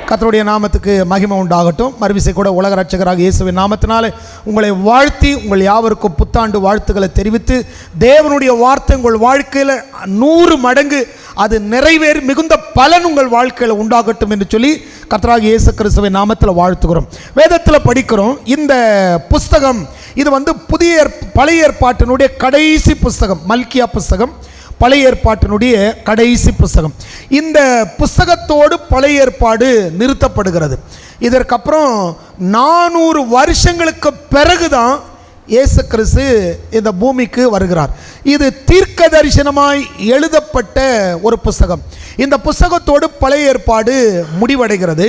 கர்த்தருடைய நாமத்துக்கு மகிமை உண்டாகட்டும். மறுவிசை கூட உலக ரட்சகராக இயேசுவின் நாமத்தினாலே உங்களை வாழ்த்தி உங்கள் யாவருக்கும் புத்தாண்டு வாழ்த்துக்களை தெரிவித்து, தேவனுடைய வார்த்தை உங்கள் வாழ்க்கையில் 100 மடங்கு அது நிறைவேறி மிகுந்த பலன் உங்கள் வாழ்க்கையில் உண்டாகட்டும் என்று சொல்லி கர்த்தராகிய இயேசு கிறிஸ்துவின் நாமத்தில் வாழ்த்துகிறோம். வேதத்தில் படிக்கிறோம். இந்த புஸ்தகம் இது பழைய ஏற்பாட்டினுடைய கடைசி புஸ்தகம். மல்கியா புஸ்தகம் பழைய ஏற்பாட்டினுடைய கடைசி புஸ்தகம். இந்த புஸ்தகத்தோடு பழைய ஏற்பாடு நிறுத்தப்படுகிறது. இதற்கப்புறம் 400 வருஷங்களுக்கு பிறகுதான் இயேசு கிறிஸ்து இந்த பூமிக்கு வருகிறார். இது தீர்க்க தரிசனமாய் எழுதப்பட்ட ஒரு புஸ்தகம். இந்த புஸ்தகத்தோடு பழைய ஏற்பாடு முடிவடைகிறது.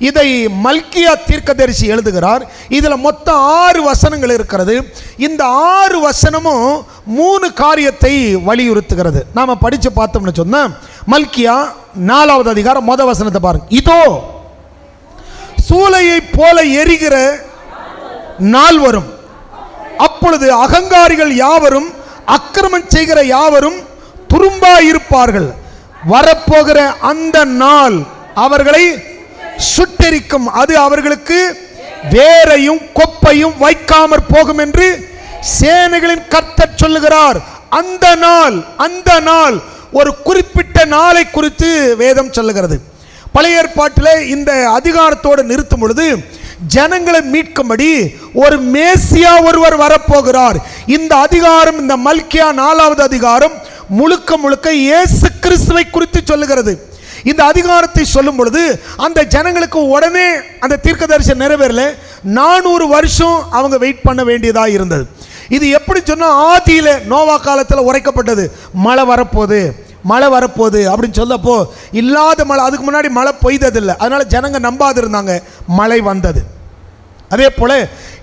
இதை மல்கியா தீர்க்கதரிசி எழுதுகிறார். இதில் மொத்தம் 6 வசனங்கள் இருக்கிறது. இந்த 6 வசனமும் 3 காரியத்தை வலியுறுத்துகிறது. நாம் படித்து பார்த்தோம்னு சொன்னால், மல்கியா 4வது அதிகாரம் 1 வசனத்தை பாருங்க. இதோ சூளையை போல எரிகிற நாள் வரும், அப்பொழுது அகங்காரிகள் யாவரும் அக்கிரமம் செய்கிற யாவரும் துரும்பாயிருப்பார்கள். வரப்போகிற அந்த நாள் அவர்களை சுட்டெரிக்கும், அது அவர்களுக்கு வேரையும் கொப்பையும் வைக்காமற் போகும் என்று சேனைகளின் கர்த்தர் சொல்லுகிறார். அந்த நாள் ஒரு குறிப்பிட்ட நாளை குறித்து வேதம் சொல்லுகிறது. பழைய ஏற்பாட்டில் இந்த அதிகாரத்தோடு நிறுத்தும் பொழுது ஜனங்களை மீட்கும்படி ஒரு மேசியா ஒருவர் வரப்போகிறார். இந்த அதிகாரம், இந்த மல்கியா 4வது அதிகாரம் முழுக்க இயேசு கிறிஸ்துவை குறித்து சொல்லுகிறது. இந்த அதிகாரத்தை சொல்லும் பொழுது அந்த ஜனங்களுக்கு உடனே அந்த தீர்க்கதரிசனம் நிறைவேறல. 400 வருஷம் அவங்க வெயிட் பண்ண வேண்டியதாக இருந்தது. இது எப்படி சொன்னால், ஆதியில் நோவா காலத்தில் உரைக்கப்பட்டது, மழை வரப்போகுது அப்படின்னு சொல்லப்போ இல்லாத மழை, அதுக்கு முன்னாடி மழை பெய்ததில்லை, அதனால ஜனங்க நம்பாது இருந்தாங்க. மழை வந்தது. அதே போல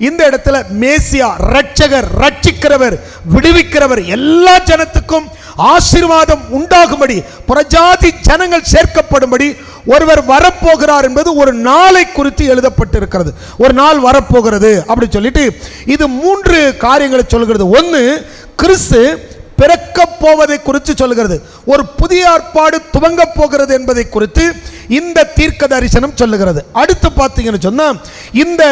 இந்த இடத்துல மேசியா, ரட்சகர், ரட்சிக்கிறவர், விடுவிக்கிறவர், எல்லா ஜனத்துக்கும் ஆசீர்வாதம் உண்டாகும்படி, புறஜாதி ஜனங்கள் சேர்க்கப்படும்படி ஒருவர் வரப்போகிறார் என்பது ஒரு நாளை குறித்து எழுதப்பட்டிருக்கிறது. ஒரு நாள் வரப்போகிறது அப்படி சொல்லிட்டு இது 3 காரியங்களை சொல்கிறது. 1, கிறிஸ்து பிறக்க போவதை குறித்து சொல்லுகிறது. ஒரு புதிய ஏற்பாடு துவங்க போகிறது என்பதை குறித்து இந்த தீர்க்க தரிசனம் சொல்லுகிறது. அடுத்து பார்த்தீங்கன்னு சொன்னால், இந்த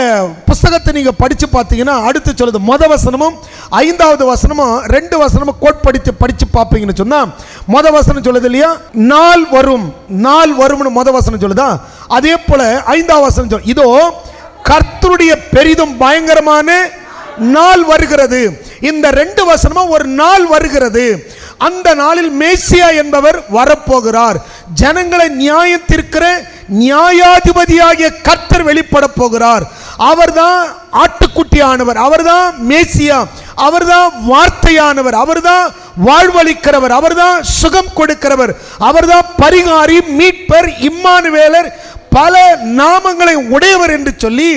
புஸ்தகத்தை நீங்கள் படித்து பார்த்தீங்கன்னா அடுத்து சொல்லுது, 1 வசனமும் 5வது வசனமும் 2 வசனமும் கோட்படித்து படித்து பார்ப்பீங்கன்னு சொன்னால், 1 வசனம் சொல்லுது இல்லையா, நாள் வரும்னு 1 வசனம் சொல்லுதா. அதே போல 5வது வசனம் சொல்லுது, இதோ கர்த்தருடைய பெரிதும் பயங்கரமான நாள் வருகிறது. இந்த 2 வசனமும் ஒரு நாள் வருகிறது. அந்த நாளில் மேசியா என்பவர் வரப்போகிறார். ஜனங்களை நியாயத்திற்கிற நியாயாதிபதியாகிய கர்த்தர் வெளிப்பட போகிறார். அவர்தான் ஆட்டுக்குட்டியானவர், அவர்தான் மேசியா, அவர்தான் வார்த்தையானவர், அவர்தான் வாழ்வளிக்கிறவர், அவர்தான் சுகம் கொடுக்கிறவர், அவர்தான் பரிகாரி, மீட்பர், இம்மானுவேலர், பல நாமங்களை உடையவர் என்று சொல்லி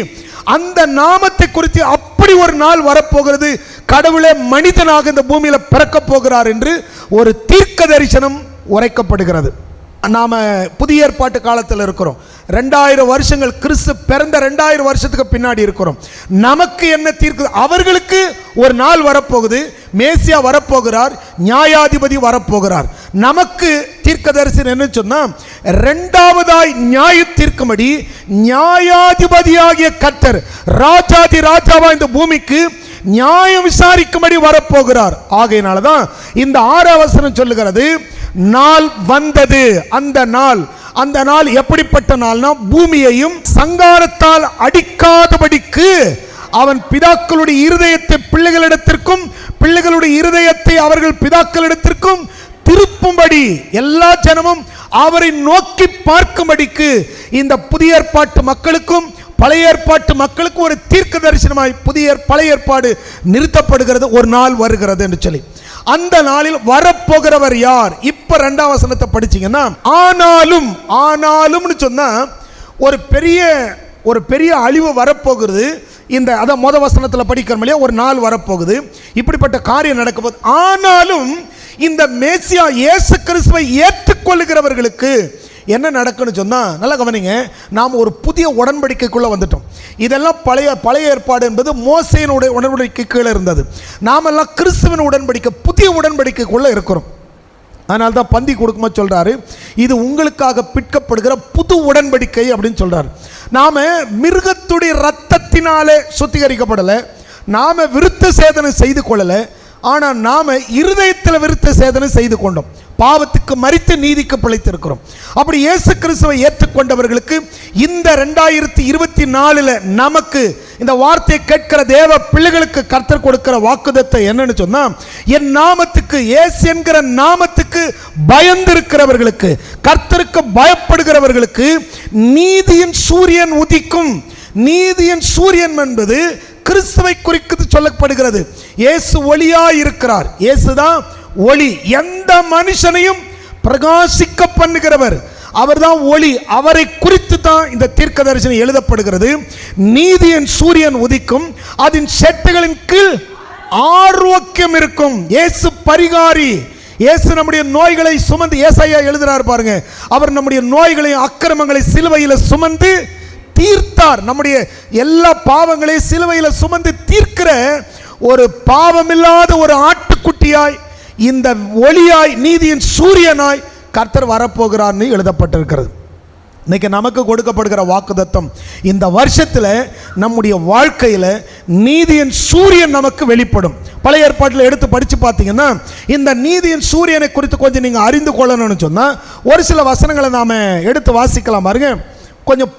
அந்த நாமத்தை குறித்து அப்படி ஒரு நாள் வரப்போகிறது. கடவுளே மனிதனாக இந்த பூமியில் பிறக்க போகிறார் என்று ஒரு தீர்க்க தரிசனம் உரைக்கப்படுகிறது. நாம புதிய ஏற்பாட்டு காலத்தில் இருக்கிறோம். 2000 வருஷங்கள், கிறிஸ்து பிறந்த 2000 வருஷத்துக்கு பின்னாடி இருக்கிறோம். நமக்கு என்ன தீர்க்கு? அவர்களுக்கு ஒரு நாள் வரப்போகுது, மேசியா வரப்போகிறார், நியாயாதிபதி வரப்போகிறார். நமக்கு தீர்க்கதரிசனம் என்ன சொன்னா, 2வதாய் நியாய தீர்க்கும்படி நியாயாதிபதியாகிய கர்த்தர், ராஜாதி ராஜாவா இந்த பூமிக்கு நியாயம் விசாரிக்கும்படி வரப்போகிறார். ஆகையினாலதான் இந்த 6வது வசனம் சொல்லுகிறது, நாள் வந்தது. அந்த நாள் எப்படிப்பட்ட நாள்னா, பூமியையும் சங்காரத்தால் அடிக்காதபடிக்கு அவன் பிதாக்களுடைய இருதயத்தை பிள்ளைகளிடத்திற்கும், பிள்ளைகளுடைய இருதயத்தை அவர்கள் பிதாக்களிடத்திற்கும் திருப்பும்படி, எல்லா ஜனமும் அவரை நோக்கி பார்க்கும்படிக்கு இந்த புதிய ஏற்பாட்டு மக்களுக்கும் பழைய ஏற்பாட்டு மக்களுக்கு ஒரு தீர்க்க தரிசனமாய் பழைய ஏற்பாடு நிறுத்தப்படுகிறது. ஒரு நாள் வருகிறது என்று சொல்லி, அந்த நாளில் வரப்போகிறவர் யார்? இப்ப 2வது வசனத்தை படிச்சீங்கன்னா, ஆனாலும் சொன்னா ஒரு பெரிய அழிவு வரப்போகிறது. இந்த அதான் 1 வசனத்தில் படிக்கிறோம் இல்லையா, ஒரு நாள் வரப்போகுது, இப்படிப்பட்ட காரியம் நடக்க போகுது. ஆனாலும் இந்த மேசியா இயேசு கிறிஸ்துவை ஏற்றுக்கொள்ளுகிறவர்களுக்கு என்ன நடக்குன்னு சொன்னால், நல்லா கவனிங்க, நாம் ஒரு புதிய உடன்படிக்கைக்குள்ளே வந்துட்டோம். இதெல்லாம் பழைய ஏற்பாடு என்பது மோசேயினுடைய உடன்படிக்கை கீழே இருந்தது. நாமெல்லாம் கிறிஸ்துவின் உடன்படிக்கை, புதிய உடன்படிக்கைக்குள்ளே இருக்கிறோம். அதனால தான் பந்தி கொடுக்கும்போது சொல்றாரு, இது உங்களுக்காக பிற்கப்படுகிற புது உடன்படிக்கை அப்படின்னு சொல்றாரு. நாம மிருகத்துடைய இரத்தத்தினாலே சுத்திகரிக்கப்படலை, நாம விருத்த சேதனை செய்து கொள்ளலை, ஆனால் நாம இருதயத்தில் விருத்த சேதனை செய்து கொண்டோம். பாவத்துக்கு மரித்து நீதிக்கு பிழைத்திருக்கிறோம். அப்படி இயேசு கிறிஸ்துவை ஏற்றுக்கொண்டவர்களுக்கு இந்த 2024 நமக்கு இந்த வார்த்தையை கேட்கிற தேவ பிள்ளைகளுக்கு கர்த்தர் கொடுக்கிற வாக்குத்தத்தம் என்னன்னு சொன்னா, என் நாமத்துக்கு, இயேசு என்கிற நாமத்துக்கு பயந்திருக்கிறவர்களுக்கு, கர்த்தருக்கு பயப்படுகிறவர்களுக்கு நீதியின் சூரியன் உதிக்கும். நீதியின் சூரியன் என்பது கிறிஸ்துவை குறித்து சொல்லப்படுகிறது. இயேசு ஒளியாய் இருக்கிறார். இயேசுதான் ஒளி, எந்த மனுஷனையும் பிரகாசிக்க பண்ணுகிறவர், அவர்தான் ஒளி. அவரை குறித்து தான் இந்த தீர்க்க தரிசனம் எழுதப்படுகிறது. நீதியின் சூரியன் உதிக்கும், அதன் செட்டைகளின் கீழ் ஆரோக்கியம் இருக்கும். இயேசு பரிகாரி. இயேசு நம்முடைய நோய்களை சுமந்து, ஏசாயா எழுதுறார் பாருங்க, அவர் நம்முடைய நோய்களையும் அக்கிரமங்களை சிலுவையில் சுமந்து தீர்த்தார். நம்முடைய எல்லா பாவங்களையும் சிலுவையில் சுமந்து தீர்க்கிற ஒரு பாவமில்லாத ஒரு ஆட்டுக்குட்டியாய், இந்த ஒளியாய், நீதியின் சூரியனாய் கர்த்தர் வரப்போகிறார்னு எழுதப்பட்டிருக்கிறது. இன்னைக்கு நமக்கு கொடுக்கப்படுகிற வாக்குத்தத்தம், இந்த வருஷத்தில் நம்முடைய வாழ்க்கையில் நீதியின் சூரியன் நமக்கு வெளிப்படும். பழைய ஏற்பாட்டில் எடுத்து படித்து பார்த்தீங்கன்னா, இந்த நீதியின் சூரியனை குறித்து கொஞ்சம் நீங்கள் அறிந்து கொள்ளணும்னு சொன்னால் ஒரு சில வசனங்களை நாம் எடுத்து வாசிக்கலாம் பாருங்க. கொஞ்சம்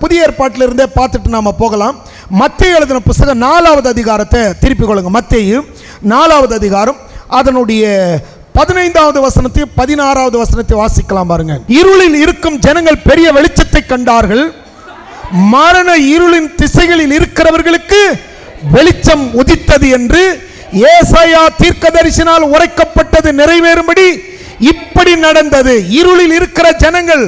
புதிய ஏற்பாட்டில் இருந்தே பார்த்துட்டு நாம் போகலாம். மத்தேயு எழுதின புத்தகம் 4வது அதிகாரத்தை திருப்பிக் கொள்ளுங்க. மத்தேயு 4வது அதிகாரம் அதனுடைய 15வது வசனத்தையும் 16வது வசனத்தை வாசிக்கலாம் பாருங்க. இருளில் இருக்கும் ஜனங்கள் பெரிய வெளிச்சத்தை கண்டார்கள், மரண இருளின் திசைகளில் இருக்கிறவர்களுக்கு வெளிச்சம் உதித்தது என்று ஏசாயா தீர்க்கதரிசினால் உரைக்கப்பட்டது நிறைவேறும்படி இப்படி நடந்தது. இருளில் இருக்கிற ஜனங்கள்,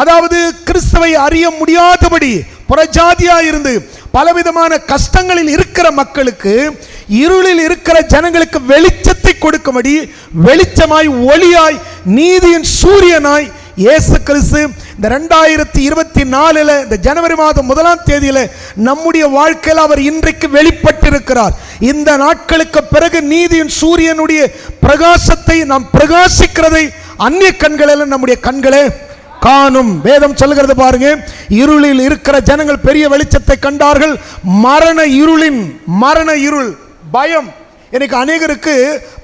அதாவது கிறிஸ்துவை அறிய முடியாதபடி புறஜாதியா இருந்து பலவிதமான கஷ்டங்களில் இருக்கிற மக்களுக்கு, இருளில் இருக்கிற ஜனங்களுக்கு வெளிச்சத்தை கொடுக்கும்படி வெளிச்சமாய், ஒளியாய், நீதியின் சூரியனாய் இயேசு கிறிஸ்து இந்த 2024 இந்த ஜனவரி மாதம் 1ஆம் தேதியில் நம்முடைய வாழ்க்கையில் அவர் இன்றைக்கு வெளிப்பட்டிருக்கிறார். இந்த நாட்களுக்கு பிறகு நீதியின் சூரியனுடைய பிரகாசத்தை நாம் பிரகாசிக்கிறதை அந்நிய கண்களில் நம்முடைய கண்களே காணும். வேதம் சொல்லுகிறது பாருங்க, இருளில் இருக்கிற ஜனங்கள் பெரிய வெளிச்சத்தை கண்டார்கள், மரண இருள், பயம். எனக்கு அநேகருக்கு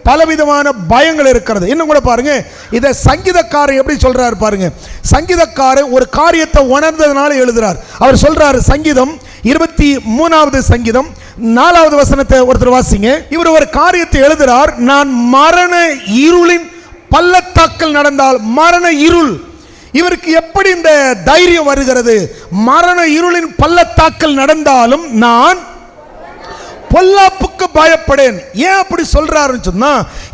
பலவிதமான பயங்கள் இருக்கிறது. இன்னும் கூட பாருங்க, இதை சங்கீதக்காரர் எப்படி சொல்றாரு பாருங்க. சங்கீதக்காரர் ஒரு காரியத்தை உணர்ந்ததுனால எழுதுறார். அவர் சொல்றாரு, சங்கீதம் 23வது சங்கீதம் 4வது வசனத்தை ஒருத்தர் வாசிங்க. இவர் ஒரு காரியத்தை எழுதுறார், நான் மரண இருளின் பள்ளத்தாக்கில் நடந்தால். மரண இருள், இவருக்கு எப்படி இந்த தைரியம் வருகிறது? மரண இருளின் பள்ளத்தாக்கில் நடந்தாலும் நான் பொல்லாப்புக்கு பயப்படேன். ஏன் அப்படி சொல்றாருன்னு சொன்னா,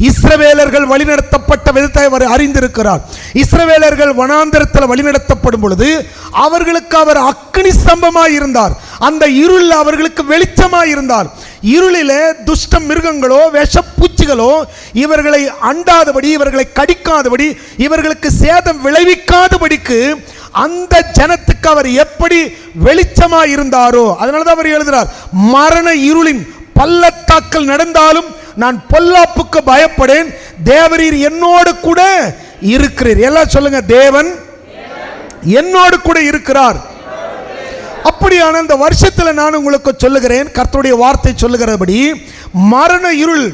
இஸ்ரவேலர்கள் வழிநடத்தப்பட்ட விதத்தை அவர் அறிந்திருக்கிறார். இஸ்ரவேலர்கள் வனாந்தரத்தில் வழிநடத்தப்படும் பொழுது அவர்களுக்கு அவர் அக்கினி ஸ்தம்பமாய் இருந்தார், அந்த இருளில் அவர்களுக்கு வெளிச்சமாய் இருந்தார். இருளிலே துஷ்ட மிருகங்களோ விஷப்பூச்சிகளோ இவர்களை அண்டாதபடி, இவர்களை கடிக்காதபடி, இவர்களுக்கு சேதம் விளைவிக்காதபடிக்கு அந்த ஜனத்துக்கு அவர் எப்படி வெளிச்சமாய் இருந்தாரோ, அதனாலதான் அவர் எழுதுறார், மரண இருளின் பள்ளத்தாக்கில் நடந்தாலும் நான் பொல்லாப்புக்கு பயப்படேன், தேவரீர் என்னோடு கூட இருக்கிறீர். எல்லாம் சொல்லுங்க, தேவன் என்னோடு கூட இருக்கிறார். அப்படியான இந்த வருஷத்தில் நான் உங்களுக்கு சொல்லுகிறேன், கர்த்தருடைய வார்த்தை சொல்லுகிறபடி, மரண இருள்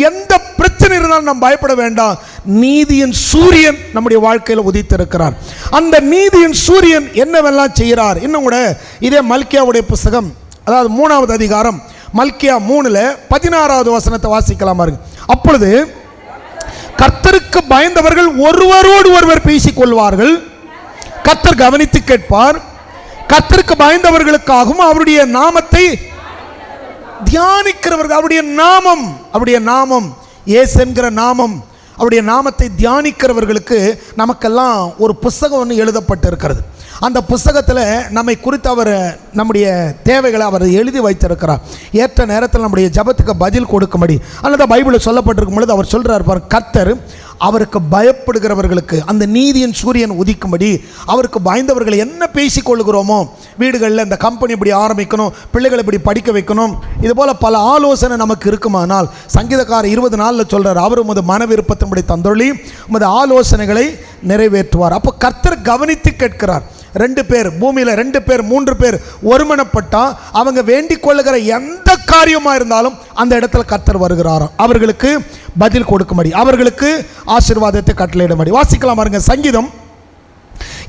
எந்த பிரச்சனை இருந்தாலும் நாம் பயப்பட வேண்டாம். நீதியின் சூரியன் நம்முடைய வாழ்க்கையில் உதித்திருக்கிறார். அந்த நீதியின் சூரியன் என்னவெல்லாம் செய்கிறார்? இன்னும் கூட இதே மல்கியாவுடைய புத்தகம், அதாவது 3வது அதிகாரம், மல்கியா 3ல் 16வது வசனத்தை வாசிக்கலாம் பாருங்க. அப்பொழுது கர்த்தருக்கு பயந்தவர்கள் ஒருவரோடு ஒருவர் பேசிக் கொள்வார்கள், கர்த்தர் கவனித்து கேட்பார். கர்த்தருக்கு பயந்தவர்களுக்காகவும் அவருடைய நாமத்தை தியானிக்கிறவர்கள், அவருடைய நாமம் இயேசு என்கிற நாமம், அவருடைய நாமத்தை தியானிக்கிறவர்களுக்கு நமக்கெல்லாம் ஒரு புஸ்தகம் ஒன்று எழுதப்பட்டிருக்கிறது. அந்த புஸ்தகத்தில் நம்மை குறித்து அவர் நம்முடைய தேவைகளை அவர் எழுதி வைத்திருக்கிறார். ஏற்ற நேரத்தில் நம்முடைய ஜபத்துக்கு பதில் கொடுக்கும்படி அல்லது பைபிளில் சொல்லப்பட்டிருக்கும் பொழுது அவர் சொல்கிறார் பார், கர்த்தர் அவருக்கு பயப்படுகிறவர்களுக்கு அந்த நீதியின் சூரியன் உதிக்கும்படி அவருக்கு பயந்தவர்களை என்ன பேசிக்கொள்கிறோமோ, வீடுகளில் இந்த கம்பெனி இப்படி ஆரம்பிக்கணும், பிள்ளைகளை இப்படி படிக்க வைக்கணும், இதுபோல் பல ஆலோசனை நமக்கு இருக்குமானால் சங்கீதக்காரர் 20 நாளில் சொல்கிறார், அவர் உமது மன விருப்பத்தின்படி தந்தொழி உமது ஆலோசனைகளை நிறைவேற்றுவார். அப்போ கர்த்தர் கவனித்து கேட்கிறார். 2 பேர் பூமியில் 2 பேர் 3 பேர் ஒருமனப்பட்டா அவங்க வேண்டிக் கொள்ளுகிற எந்த காரியமாக இருந்தாலும் அந்த இடத்துல கர்த்தர் வருகிறாராம், அவர்களுக்கு பதில் கொடுக்கும்படி, அவர்களுக்கு ஆசீர்வாதத்தை கட்டளையிடும்படி. வாசிக்கலாம் பாருங்க, சங்கீதம்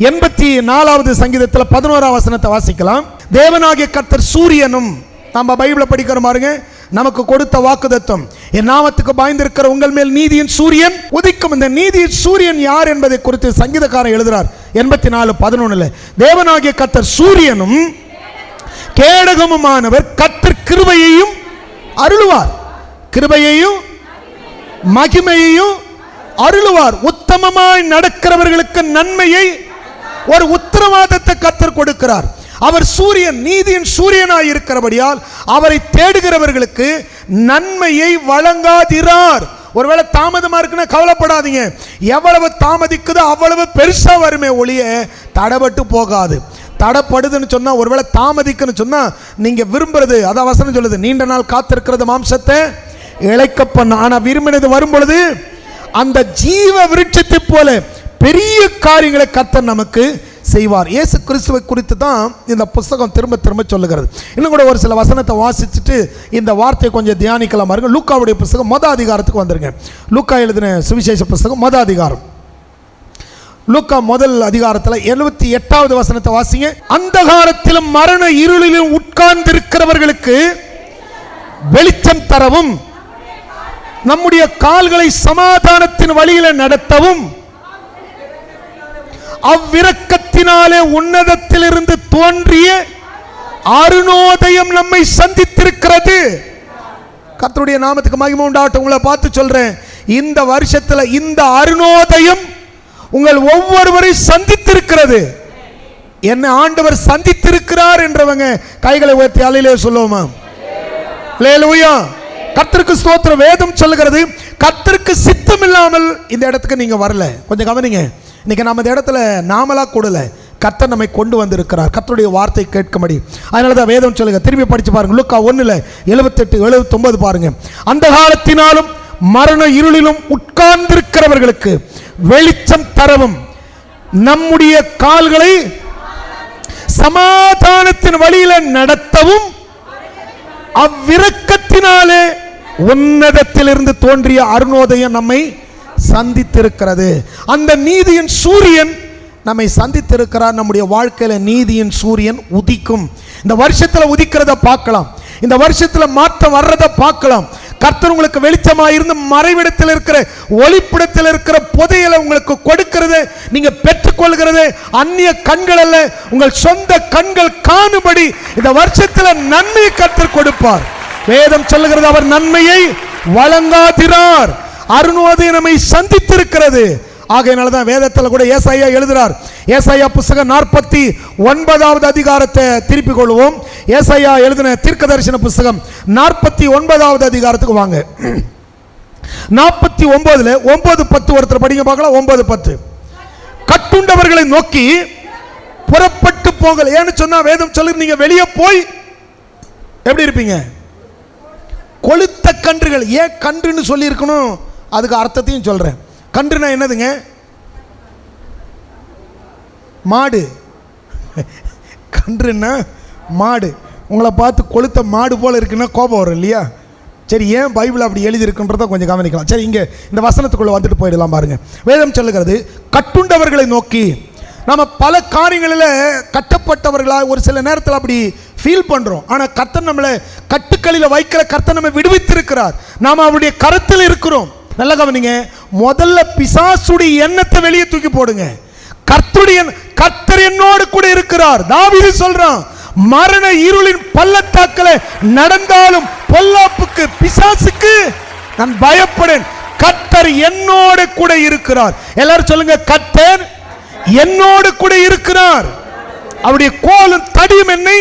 84வது சங்கீதத்தில் 11ஆம் வசனத்தை வாசிக்கலாம். தேவனாகிய கர்த்தர் சூரியனும், நம்ம பைபிளை படிக்கிறோம் பாருங்க, நமக்கு கொடுத்த வாக்குத்தத்தம், என் நாமத்துக்கு பயந்திருக்கிற உங்கள் மேல் நீதியின் சூரியன் உதிக்கும். இந்த நீதியின் சூரியன் யார் என்பதை குறித்து சங்கீதக்காரன் எழுதுறார் 84:11. தேவனாகிய கர்த்தர் சூரியனும் கேடகமுமானவர், கர்த்தர் கிருபையையும் அருளுவார், கிருபையையும் மகிமையையும் அருளுவார். உத்தமமாய் நடக்கிறவர்களுக்கு நன்மையை, ஒரு உத்தரவாதத்தை கர்த்தர் கொடுக்கிறார். அவர் சூரியன், நீதியின் சூரியனாய் இருக்கிறபடியால் அவரை தேடுகிறவர்களுக்கு நன்மையை வழங்காதிரார். ஒருவேளை தாமதமா இருக்குன்னா கவலைப்படாதீங்க, எவ்வளவு தாமதிக்குதோ அவ்வளவு பெருசா வருமே ஒளிய தடைபட்டு போகாது. தடைப்படுதுன்னு சொன்னா, ஒருவேளை தாமதிக்குன்னு சொன்னா நீங்க விரும்புறது, அதான் வசனம் சொல்லுது, நீண்ட நாள் காத்திருக்கிறது மாம்சத்தை இழைக்க பண்ண, ஆனா விரும்பினது வரும் பொழுது அந்த ஜீவ விருட்சத்தை போல பெரிய காரியங்களை கர்த்தர் நமக்கு செய்வார். இயேசு கிறிஸ்துவை குறித்து தான் இந்த புஸ்தகம் திரும்ப திரும்ப சொல்லுகிறது. இன்னும் கூட ஒரு சில வசனத்தை வாசிச்சுட்டு இந்த வார்த்தையை கொஞ்சம் தியானிக்கலாம் பாருங்க. லூக்காவுடைய புஸ்தகம் 1 அதிகாரத்துக்கு வந்துருங்க. லூக்கா எழுதின சுவிசேஷ புஸ்தகம் 1 அதிகாரம், லூக்கா 1 அதிகாரத்தில் 78வது வசனத்தை வாசிங்க. அந்தகாரத்திலும் மரண இருளிலும் உட்கார்ந்திருக்கிறவர்களுக்கு வெளிச்சம் தரவும், நம்முடைய கால்களை சமாதானத்தின் வழியில நடத்தவும், அவ்விரக்கத்தினாலே உன்னதத்திலிருந்து தோன்றிய அருணோதயம் நம்மை சந்தித்திருக்கிறது. கர்த்தருடைய நாமத்துக்கு மகிமை உண்டாகட்டும். உங்களை பார்த்து சொல்றேன், இந்த வருஷத்துல இந்த அருணோதயம் உங்கள் ஒவ்வொருவரை சந்தித்திருக்கிறது. என்ன ஆண்டவர் சந்தித்திருக்கிறார் என்றவங்க கைகளை உயர்த்தி அல்லேலூயா சொல்லுவோமா? அல்லேலூயா. கர்த்தருக்கு ஸ்தோத்திரம். வேதம் சொல்லுகிறது, கர்த்தருக்கு சித்தம் இல்லாமல் இந்த இடத்துக்கு நீங்க வரல. கொஞ்சம் கவனிங்க, இன்னைக்கு நம்ம இந்த இடத்துல நாமளா கூடல, கர்த்தர் நம்மை கொண்டு வந்திருக்கிறார் கர்த்தருடைய வார்த்தை கேட்கும்படி. அதனால தான் வேதம் சொல்லுங்க, திரும்பி படிச்சு பாருங்க, லூக்கா 1:78-79 பாருங்க. அந்த காலத்தினாலும் மரண இருளிலும் உட்கார்ந்திருக்கிறவர்களுக்கு வெளிச்சம் தரவும், நம்முடைய கால்களை சமாதானத்தின் வழியில நடத்தவும், அவ்விரக்கத்தினாலே உன்னதத்திலிருந்து தோன்றிய அருணோதயம் நம்மை சந்தித்திருக்கிறது. அந்த நீதியின் சூரியன் நம்மை சந்தித்திருக்கிறார். நம்முடைய வாழ்க்கையில நீதியின் சூரியன் உதிக்கும். இந்த வருஷத்துல உதிக்கிறத பார்க்கலாம், இந்த வருஷத்துல மாற்றம் வர்றதை பார்க்கலாம். கர்த்தர் உங்களுக்கு வெளிச்சமாக இருந்து மறைவிடத்தில் இருக்கிற ஒளிப்பிடத்தில் இருக்கிற புதையலை உங்களுக்கு கொடுக்கிறது, நீங்க பெற்றுக்கொள்கிறது அந்நிய கண்கள் அல்ல, உங்கள் சொந்த கண்கள் காணும்படி இந்த வருஷத்துல நன்மையை கர்த்தர் கொடுப்பார். வேதம் சொல்லுகிறது, அவர் நன்மையை வழங்காதிரார், அருணோதயம் நம்மை சந்தித்திருக்கிறது. ஆகையினாலதான் வேதத்தில் கூட ஏசாயா எழுதுறார். ஏசாயா புஸ்தகம் 49வது அதிகாரத்தை திருப்பிக் கொள்வோம். ஏசாயா எழுதின தீர்க்கதரிசன புஸ்தகம் 49வது அதிகாரத்துக்கு வாங்க. 49 9:10 ஒருத்தர் படிங்க பார்க்கலாம். 9:10 கட்டுண்டவர்களை நோக்கி புறப்பட்டு போங்கள். ஏன்னு சொன்னா வேதம் சொல்லு, நீங்க வெளியே போய் எப்படி இருப்பீங்க? கொளுத்த கன்றுகள். ஏன் கன்றுன்னு சொல்லி இருக்கணும், அதுக்கு அர்த்தத்தையும் சொல்றேன். கன்றுனா என்னதுங்க? மாடு. கன்றுன்னா மாடு. உங்களை பார்த்து கொளுத்த மாடு போல இருக்குன்னா கோபம் வரும் இல்லையா? சரி, ஏன் பைபிள் அப்படி எழுதி இருக்குன்றதை கொஞ்சம் கவனிக்கலாம். சரி, இங்கே இந்த வசனத்துக்குள்ள வந்துட்டு போயிடலாம் பாருங்க. வேதம் சொல்லுகிறது, கட்டுண்டவர்களை நோக்கி. நம்ம பல காரியங்களில் கட்டப்பட்டவர்களாக ஒரு சில நேரத்தில் அப்படி ஃபீல் பண்ணுறோம். ஆனால் கர்த்தர் நம்மளை கட்டுக்களில் வைக்கிற கர்த்தர் நம்ம விடுவித்திருக்கிறார். நாம் அவருடைய கரத்தில் இருக்கிறோம். நல்ல கவனிங்க, முதல்ல பிசாசுடைய எண்ணத்தை வெளியே தூக்கி போடுங்க. கர்த்தர் என்னோடு கூட இருக்கிறார். தாவீது சொல்றான், மரண இருளின் பள்ளத்தாக்கில் நடந்தாலும் பொல்லாப்புக்கு பிசாசுக்கு நான் பயப்படேன், கர்த்தர் என்னோடு கூட இருக்கிறார். எல்லாரும் சொல்லுங்க, கர்த்தர் என்னோடு கூட இருக்கிறார், அவருடைய கோலும் தடியும் என்னை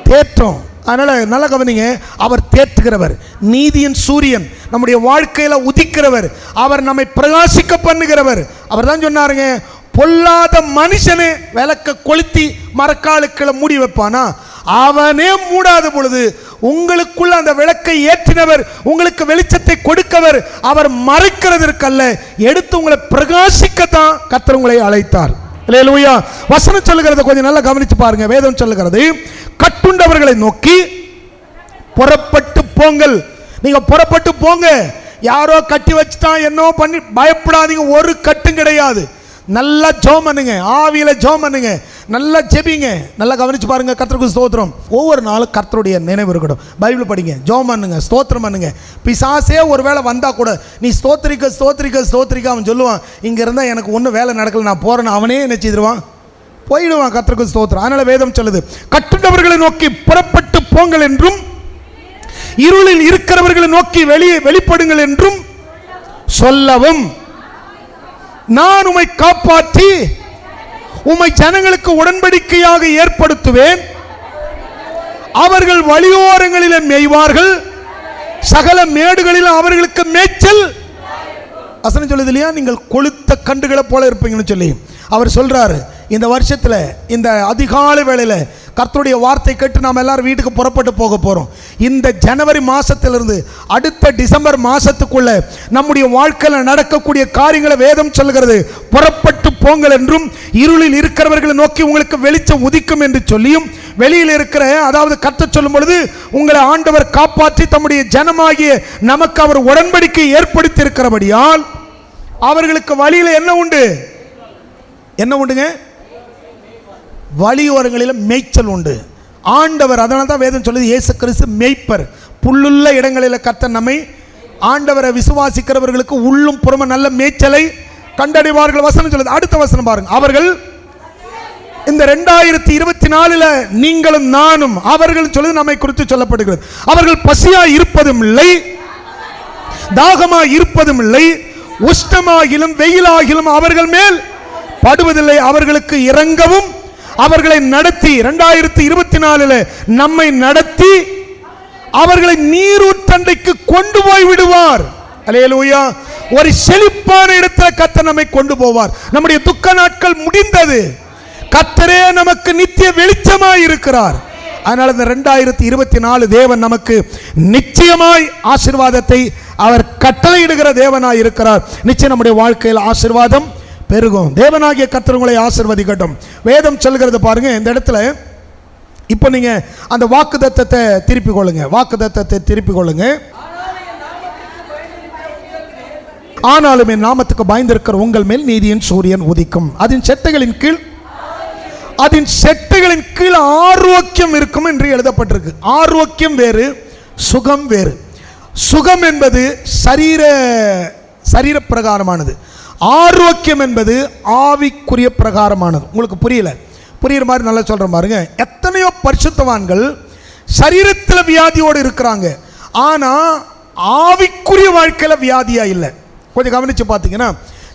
தேற்றும். அதனால நல்ல கவனிங்க, அவர் தேற்றுகிறவர், நீதியின் சூரியன் நம்முடைய வாழ்க்கையில் உதிக்கிறவர், அவர் நம்மை பிரகாசிக்க பண்ணுகிறவர். அவர் தான் சொன்னாருங்க, பொல்லாத மனுஷனே விளக்க கொளுத்தி மரக்காலுக்களை மூடி வைப்பானா, அவனே மூடாத பொழுது உங்களுக்குள்ள அந்த விளக்கை ஏற்றினவர், உங்களுக்கு வெளிச்சத்தை கொடுக்கவர், அவர் மறைக்கிறதற்கல்ல, எடுத்து உங்களை பிரகாசிக்கத்தான் கர்த்தர் உங்களை அழைத்தார். அல்லேலூயா. வசனம் சொல்லுகிறத கொஞ்சம் நல்லா கவனித்து பாருங்க. வேதம் சொல்லுகிறது, கட்டுண்டவர்களை நோக்கி புறப்பட்டு போங்கள். நீங்க புறப்பட்டு போங்க. யாரோ கட்டி வச்சுட்டான் என்னோ பண்ணி பயப்படாதீங்க. ஒரு கட்டும் கிடையாது. நல்லா ஜெபம் பண்ணுங்க, ஆவியில ஜெபம் பண்ணுங்க, நல்லா ஜெபிங்க. நல்லா கவனிச்சு பாருங்க. கர்த்தருக்கு ஸ்தோத்திரம். ஒவ்வொரு நாளும் கர்த்தருடைய நினைவு இருக்கட்டும். பைபிள் படிங்க, ஜெபம் பண்ணுங்க, ஸ்தோத்திரம் பண்ணுங்க. பிசாசே ஒரு வேளை வந்தா கூட நீ ஸ்தோத்திரிக்க ஸ்தோத்திரிக்க ஸ்தோத்திரிக்க அவன் சொல்லுவான், இங்க இருந்தா எனக்கு ஒன்றும் வேலை நடக்கல, நான் போறேன்னு அவனே என்ன செய்திருவான், போயிடுவான். கர்த்தருக்கு ஸ்தோத்திரம். அதனால வேதம் சொல்லுது, கட்டுண்டவர்களை நோக்கி புறப்பட்டு போங்கள் என்றும், இருளில் இருக்கிறவர்களை நோக்கி வெளிப்படுங்கள் என்றும் சொல்லவும், நான் உம்மை காப்பாற்றி உம்மை ஜனங்களுக்கு உடன்படிக்கையாக ஏற்படுத்துவேன். அவர்கள் வழியோரங்களிலே மேய்வார்கள், சகல மேடுகளிலும் அவர்களுக்கு மேய்ச்சல். வசனம் சொல்லுது இல்லையா, நீங்கள் கொளுத்த கண்டுகளை போல இருப்பீங்கன்னு சொல்லி அவர் சொல்றாரு. இந்த வருஷத்துல இந்த அதிகாலை வேளையில கர்த்தருடைய வார்த்தை கேட்டு நாம் எல்லாரும் வீட்டுக்கு புறப்பட்டு போக போறோம். இந்த ஜனவரி மாசத்திலிருந்து அடுத்த டிசம்பர் மாசத்துக்குள்ள நம்முடைய வாழ்க்கையில் நடக்கக்கூடிய காரியங்களை வேதம் சொல்கிறது, புறப்பட்டு போங்கள் என்றும், இருளில் இருக்கிறவர்களை நோக்கி உங்களுக்கு வெளிச்சம் உதிக்கும் என்று சொல்லியும், வெளியில் இருக்கிற, அதாவது கர்த்தர் சொல்லும் பொழுது உங்களை ஆண்டவர் காப்பாற்றி தம்முடைய ஜனமாகிய நமக்கு அவர் உடன்படிக்கை ஏற்படுத்தி இருக்கிறபடியால் அவர்களுக்கு வழியில் என்ன உண்டு, என்ன உண்டுங்க, வழியோரங்களில் மேய்ச்சல் உண்டு. ஆண்டவர், அதனால தான் வேதம் சொல்லுது, இயேசு கிறிஸ்து மேய்ப்பர். புல்லுள்ள இடங்களில் கர்த்தர் நம்மை, ஆண்டவரை விசுவாசிக்கிறவர்களுக்கு உள்ளும் புறமும் நல்ல மேய்ச்சலை கண்டடைவார்கள். வசனம் சொல்லுது. அடுத்த வசனம் பாருங்க. அவர்கள் இந்த 2024 நீங்களும் நானும், அவர்கள் சொல்லுது நம்மை குறித்து சொல்லப்படுகிறது, அவர்கள் பசியா இருப்பதும் இல்லை, தாகமா இருப்பதும் இல்லை, உஷ்ணமாகிலும் வெயிலாகிலும் அவர்கள் மேல் படுவதில்லை. அவர்களுக்கு இறங்கவும் அவர்களை நடத்தி 2024 நம்மை நடத்தி அவர்களை நீரூற்றண்டைக்கு கொண்டு போய் விடுவார். அல்லேலூயா. ஒரு செழிப்பான இடத்தில் கர்த்தர் நம்மை கொண்டு போவார். நம்முடைய துக்க நாட்கள் முடிந்தது. கர்த்தரே நமக்கு நித்திய வெளிச்சமாய் இருக்கிறார். அதனால இந்த 2024 தேவன் நமக்கு நிச்சயமாய் ஆசீர்வாதத்தை அவர் கட்டளையிடுகிற தேவனாய் இருக்கிறார். நிச்சயம் நம்முடைய வாழ்க்கையில் ஆசீர்வாதம் பெருகும். தேவனாகிய கர்த்தர் உங்களை ஆசீர்வதிக்கட்டும். வேதம் சொல்கிறது பாருங்க. இந்த இடத்துல இப்போ நீங்க அந்த வாக்குத்தத்தத்தை திருப்பிக் கொள்ளுங்க. வாக்குத்தத்தத்தை திருப்பிக் கொள்ளுங்க. ஆனாலும் என் நாமத்துக்கு பயந்திருக்கிற உங்கள் மேல் நீதியின் சூரியன் உதிக்கும், அதன் செட்டைகளின் கீழ் ஆரோக்கியம் இருக்கும் என்று எழுதப்பட்டிருக்கு. ஆரோக்கியம் வேறு, சுகம் வேறு. சுகம் என்பது சரீர பிரகாரமானது, ஆரோக்கியம் என்பது ஆவிக்குரிய பிரகாரமானது. உங்களுக்கு புரியுற மாதிரி நல்லா சொல்ற பாருங்க. எத்தனையோ பரிசுத்தவான்கள் சரீரத்தில் வியாதியோடு இருக்கிறாங்க, ஆனா ஆவிக்குரிய வாழ்க்கையில வியாதியா இல்லை. கொஞ்சம் கவனிச்சு பார்த்தீங்கன்னா,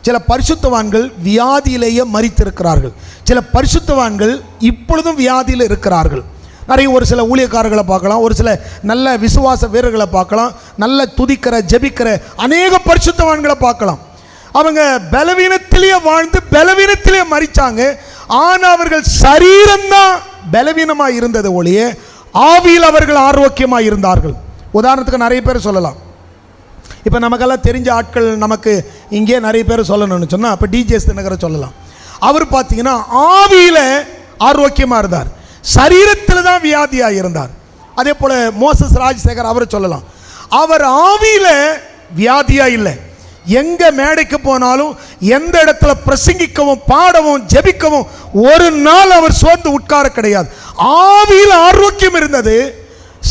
சில பரிசுத்தவான்கள் வியாதியிலேயே மரித்திருக்கிறார்கள், சில பரிசுத்தவான்கள் இப்பொழுதும் வியாதியில் இருக்கிறார்கள். நிறைய ஒரு சில ஊழியக்காரர்களை பார்க்கலாம், ஒரு சில நல்ல விசுவாச வீரர்களை பார்க்கலாம், நல்ல துதிக்கிற ஜெபிக்கிற அநேக பரிசுத்தவான்களை பார்க்கலாம். அவங்க பலவீனத்திலேயே வாழ்ந்து பலவீனத்திலேயே மரிச்சாங்க. ஆனால் அவர்கள் சரீரம்தான் பலவீனமாக இருந்தது ஒழிய ஆவியில் அவர்கள் ஆரோக்கியமாக இருந்தார்கள். உதாரணத்துக்கு நிறைய பேர் சொல்லலாம். இப்போ நமக்கெல்லாம் தெரிஞ்ச ஆட்கள் நமக்கு இங்கே நிறைய பேர் சொல்லணும்னு சொன்னால், இப்போ டிஜேஎஸ் தினகரை சொல்லலாம். அவர் பார்த்தீங்கன்னா ஆவியில் ஆரோக்கியமாக இருந்தார், சரீரத்தில் தான் வியாதியாக இருந்தார். அதே போல் மோசஸ் ராஜசேகர் அவரை சொல்லலாம். அவர் ஆவியில் வியாதியாக இல்லை. எங்க மேடைக்கு போனாலும், எந்த இடத்துல பிரசங்கிக்கவும் பாடவும் ஜெபிக்கவும் ஒரு நாள் அவர் சோர்ந்து உட்கார கிடையாது. ஆவியில் ஆரோக்கியம் இருந்தது,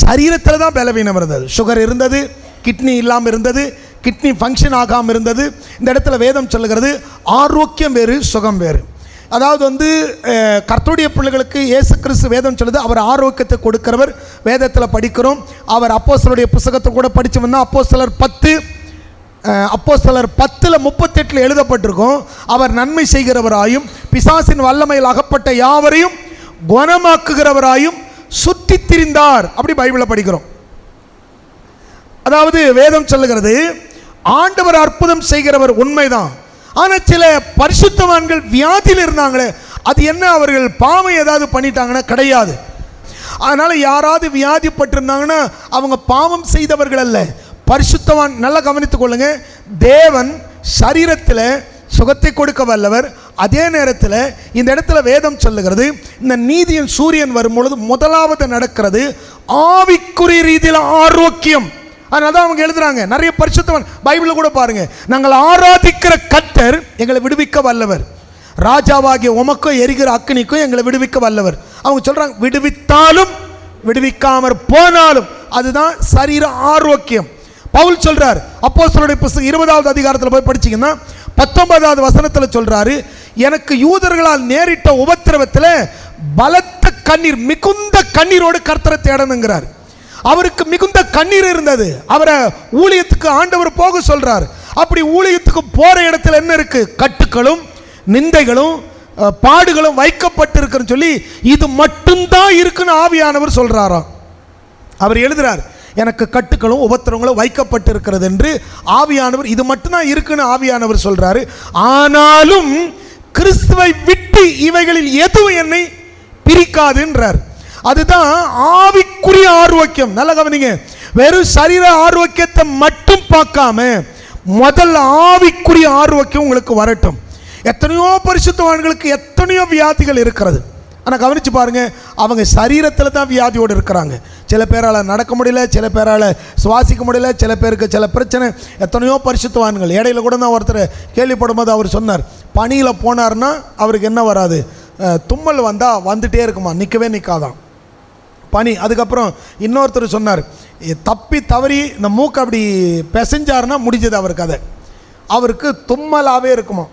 சரீரத்தில் தான் பலவீனம் இருந்தது. சுகர் இருந்தது, கிட்னி இல்லாமல் இருந்தது, கிட்னி ஃபங்க்ஷன் ஆகாமல் இருந்தது. இந்த இடத்துல வேதம் சொல்லுகிறது ஆரோக்கியம் வேறு, சுகம் வேறு. அதாவது கர்த்தருடைய பிள்ளைகளுக்கு இயேசு கிறிஸ்து வேதம் சொல்லுது அவர் ஆரோக்கியத்தை கொடுக்கிறவர். வேதத்தில் படிக்கிறோம். அவர் அப்போஸ்தலருடைய புத்தகத்தை கூட படித்து வந்தால் அப்போஸ்தலர் 10:38 எழுதப்பட்டிருக்கும். அவர் நன்மை செய்கிறவராயும் பிசாசின் வல்லமையில் அகப்பட்ட யாவரையும் குணமாக்குகிறவராயும் சுற்றி திரிந்தார். அப்படி பைபிளை படிக்கிறோம். அதாவது வேதம் சொல்லுகிறது ஆண்டவர் அற்புதம் செய்கிறவர் உண்மைதான். ஆனால் சில பரிசுத்தவான்கள் வியாதியில் இருந்தாங்களே, அது என்ன, அவர்கள் பாவம் ஏதாவது பண்ணிட்டாங்கன்னா கிடையாது. அதனால யாராவது வியாதிப்பட்டிருந்தாங்கன்னா அவங்க பாவம் செய்தவர்கள் அல்ல, பரிசுத்தவான். நல்லா கவனித்துக் கொள்ளுங்க, தேவன் சரீரத்தில் சுகத்தை கொடுக்க வல்லவர். அதே நேரத்தில் இந்த இடத்துல வேதம் சொல்லுகிறது, இந்த நீதியின் சூரியன் வரும்பொழுது முதலாவது நடக்கிறது ஆவிக்குரிய ரீதியில் ஆரோக்கியம். அதனால தான் அவங்க எழுதுறாங்க, நிறைய பரிசுத்தவான் பைபிளில் கூட பாருங்க, நாங்கள் ஆராதிக்கிற கர்த்தர் எங்களை விடுவிக்க வல்லவர், ராஜாவாகிய உமக்கும் எரிகிற அக்கினிக்கும் எங்களை விடுவிக்க வல்லவர். அவங்க சொல்றாங்க, விடுவித்தாலும் விடுவிக்காமற் போனாலும் அதுதான் சரீர ஆரோக்கியம். பவுல் சொல்றார், அப்போஸ்தலருடைய புத்தகம் 20வது அதிகாரத்தில் போய் படிச்சீங்கன்னா 19வது வசனத்தில் சொல்றாரு, எனக்கு யூதர்களால் நேரிட்ட உபத்திரவத்தில் பலத்த கண்ணீர், மிகுந்த கண்ணீரோடு கர்த்தரை தேடணுங்கிறார். அவருக்கு மிகுந்த கண்ணீர் இருந்தது. அவரை ஊழியத்துக்கு ஆண்டவர் போக சொல்றார். அப்படி ஊழியத்துக்கு போற இடத்துல என்ன இருக்கு, கட்டுகளும் நிந்தைகளும் பாடுகளும் வைக்கப்பட்டிருக்குன்னு சொல்லி இது மட்டும்தான் இருக்குன்னு ஆவியானவர் சொல்றாராம். அவர் எழுதுறார், எனக்கு கட்டுகளும் உபத்திரங்களும் வைக்கப்பட்டிருக்கிறது என்று ஆவியானவர், இது மட்டும்தான் இருக்குன்னு ஆவியானவர் சொல்றாரு. ஆனாலும் கிறிஸ்துவை விட்டு இவைகளில் எதுவும் என்னை பிரிக்காதுன்றார். அதுதான் ஆவிக்குரிய ஆரோக்கியம். நல்ல கவனிங்க, வெறும் சரீர ஆரோக்கியத்தை மட்டும் பார்க்காம முதல்ல ஆவிக்குரிய ஆரோக்கியம் உங்களுக்கு வரட்டும். எத்தனையோ பரிசுத்தவான்களுக்கு எத்தனையோ வியாதிகள் இருக்கிறது. ஆனால் கவனித்து பாருங்க, அவங்க சரீரத்தில் தான் வியாதியோடு இருக்கிறாங்க. சில பேரால் நடக்க முடியல, சில பேரால் சுவாசிக்க முடியல, சில பேருக்கு சில பிரச்சனை. எத்தனையோ பரிசுத்தவான்கள், இடையில கூட தான் ஒருத்தர் கேள்விப்படும் போது அவர் சொன்னார், பனியில் போனார்னா அவருக்கு என்ன வராது, தும்மல் வந்தால் வந்துட்டே இருக்குமா, நிற்கவே நிற்காதான் பனி. அதுக்கப்புறம் இன்னொருத்தர் சொன்னார், தப்பி தவறி இந்த மூக்கை அப்படி பிசைஞ்சாருன்னா முடிஞ்சது அவர் கதை, அவருக்கு தும்மலாகவே இருக்குமா.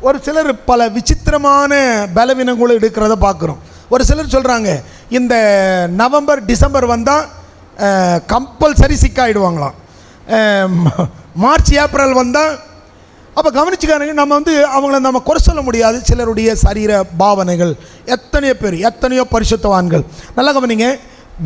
ஒரு சிலர் பல விசித்திரமான பலவீனங்களும் எடுக்கிறத பார்க்குறோம். ஒரு சிலர் சொல்கிறாங்க, இந்த நவம்பர் டிசம்பர் வந்தால் கம்பல்சரி சிக்காயிடுவாங்களாம், மார்ச் ஏப்ரல் வந்தால். அப்போ கவனிச்சுக்காருங்க, நம்ம அவங்கள நம்ம குறை சொல்ல முடியாது. சிலருடைய சரீர பாவனைகள், எத்தனையோ பரிசுத்தவான்கள். நல்லா கவனிங்க,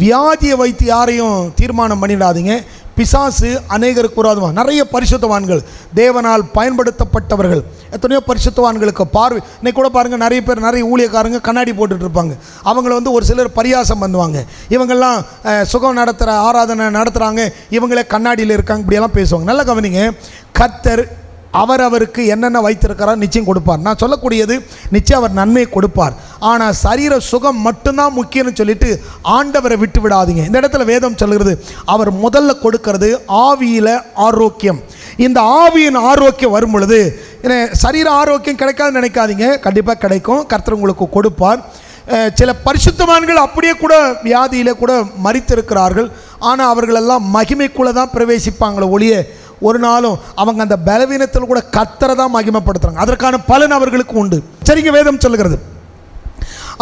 வியாதியை வைத்து யாரையும் தீர்மானம் பண்ணிடாதீங்க. பிசாசு அநேகருக்கு விரோதமாக, நிறைய பரிசுத்தவான்கள் தேவனால் பயன்படுத்தப்பட்டவர்கள், எத்தனையோ பரிசுத்தவான்களுக்கு பார்வை. இன்னைக்கு கூட பாருங்கள், நிறைய பேர், நிறைய ஊழியக்காரங்க கண்ணாடி போட்டுட்டு இருப்பாங்க. அவங்கள ஒரு சிலர் பரியாசம் பண்ணுவாங்க, இவங்கெல்லாம் சுகம் நடத்துகிற ஆராதனை நடத்துகிறாங்க, இவங்களே கண்ணாடியில் இருக்காங்க, இப்படியெல்லாம் பேசுவாங்க. நல்லா கவனிங்க, கர்த்தர் அவருக்கு என்னென்ன வைத்திருக்கிறார் நிச்சயம் கொடுப்பார். நான் சொல்லக்கூடியது நிச்சயம் அவர் நன்மையை கொடுப்பார். ஆனால் சரீர சுகம் மட்டும்தான் முக்கியம்னு சொல்லிட்டு ஆண்டவரை விட்டு விடாதீங்க. இந்த இடத்துல வேதம் சொல்கிறது, அவர் முதல்ல கொடுக்கிறது ஆவியில் ஆரோக்கியம். இந்த ஆவியின் ஆரோக்கியம் வரும் பொழுது சரீர ஆரோக்கியம் கிடைக்காதுன்னு நினைக்காதீங்க, கண்டிப்பாக கிடைக்கும், கர்த்தர் உங்களுக்கு கொடுப்பார். சில பரிசுத்தவான்கள் அப்படியே கூட வியாதியில் கூட மரித்திருக்கிறார்கள். ஆனால் அவர்களெல்லாம் மகிமைக்குள்ளே தான் பிரவேசிப்பாங்களே ஒழிய ஒரு நாளும் அவங்க அந்த பலவீனத்தில் கூட கர்த்தரை தான் மகிமைப்படுத்துறாங்க. அதற்கான பலன் அவர்களுக்கு உண்டு. சரிங்க, வேதம் சொல்லுகிறது,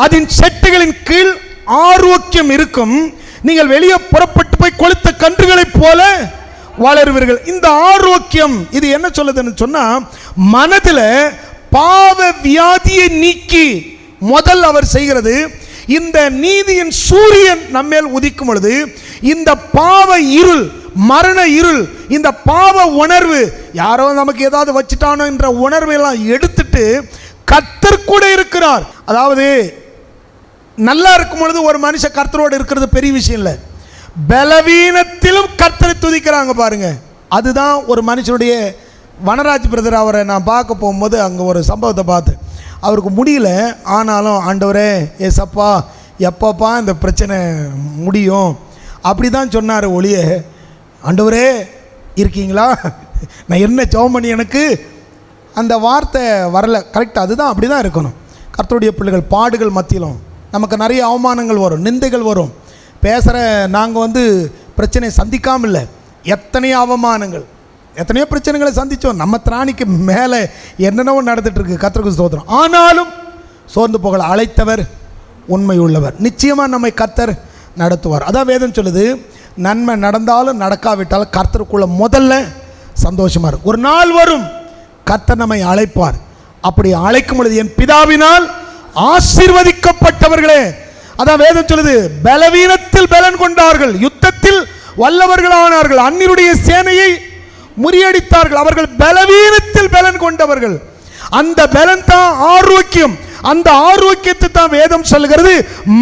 அதன் செட்டுகளின் கீழ் ஆரோக்கியம் இருக்கும், நீங்கள் வெளியே புறப்பட்டு போய் கொளுத்த கன்றுகளைப் போல வளருவீர்கள். இந்த ஆரோக்கியம் இது என்ன சொல்லுதுன்னு சொன்னா, மனதில் பாவ வியாதியை நீக்கி முதல் அவர் செய்கிறது, இந்த நீதியின் சூரியன் நம்மேல் உதிக்கும் பொழுது இந்த பாவ இருள், மரண இருள், இந்த பாவ உணர்வு, யாரோ நமக்கு ஏதாவது வச்சுட்டானோ என்ற உணர்வை எல்லாம் எடுத்துட்டு கர்த்தர் கூட இருக்கிறார். அதாவது நல்லா இருக்கும் பொழுது ஒரு மனுஷன் கர்த்தரோடு இருக்கிறது பெரிய விஷயம் இல்லை, பலவீனத்திலும் கர்த்தரை துதிக்கிறாங்க பாருங்க. அதுதான் ஒரு மனுஷனுடைய. வனராஜ் பிரதர், அவரை நான் பார்க்க போகும்போது அங்கே ஒரு சம்பவத்தை பார்த்து, அவருக்கு முடியல, ஆனாலும் ஆண்டவரே ஏசப்பா எப்பப்பா இந்த பிரச்சனை முடியும் அப்படி தான் சொன்னார் ஒழிய, ஆண்டவரே இருக்கீங்களா, நான் என்ன ஜெபம் பண்ணி எனக்கு அந்த வார்த்தை வரல. கரெக்டாக அதுதான், அப்படி தான் இருக்கணும். கர்த்தருடைய பிள்ளைகள் பாடுகள் மத்தியிலும் நமக்கு நிறைய அவமானங்கள் வரும், நிந்தைகள் வரும். பேசுகிற நாங்கள் பிரச்சனை சந்திக்காமல் இல்லை, எத்தனையோ அவமானங்கள், எத்தனையோ பிரச்சனைகளை சந்தித்தோம். நம்ம திராணிக்கு மேலே என்னென்னவோ நடந்துகிட்ருக்கு, கர்த்தருக்கு ஸ்தோத்திரம். ஆனாலும் சோர்ந்து போகல, அழைத்தவர் உண்மை உள்ளவர், நிச்சயமாக நம்மை கர்த்தர் நடத்துவார். அதான் வேதம் சொல்லுது, நன்மை நடந்தாலும் நடக்காவிட்டாலும் கர்த்தருக்குள்ள முதல்ல சந்தோஷமாக இருக்கும். ஒரு நாள் வரும் கர்த்தர் நம்மை அழைப்பார். அப்படி அழைக்கும் பொழுது என் பிதாவினால் ஆசீர்வதிக்கப்பட்டவர்களே, அதான் வேதம் சொல்லுது, பலவீனத்தில் பலன் கொண்டார்கள், யுத்தத்தில் வல்லவர்களானார்கள், அந்நியருடைய சேனையை முறியடித்தார்கள். அவர்கள் பலவீனத்தில் பலன் கொண்டவர்கள். அந்த பலன் தான் ஆரோக்கியம். அந்த ஆரோக்கியத்தை தான் வேதம் சொல்லுகிறது.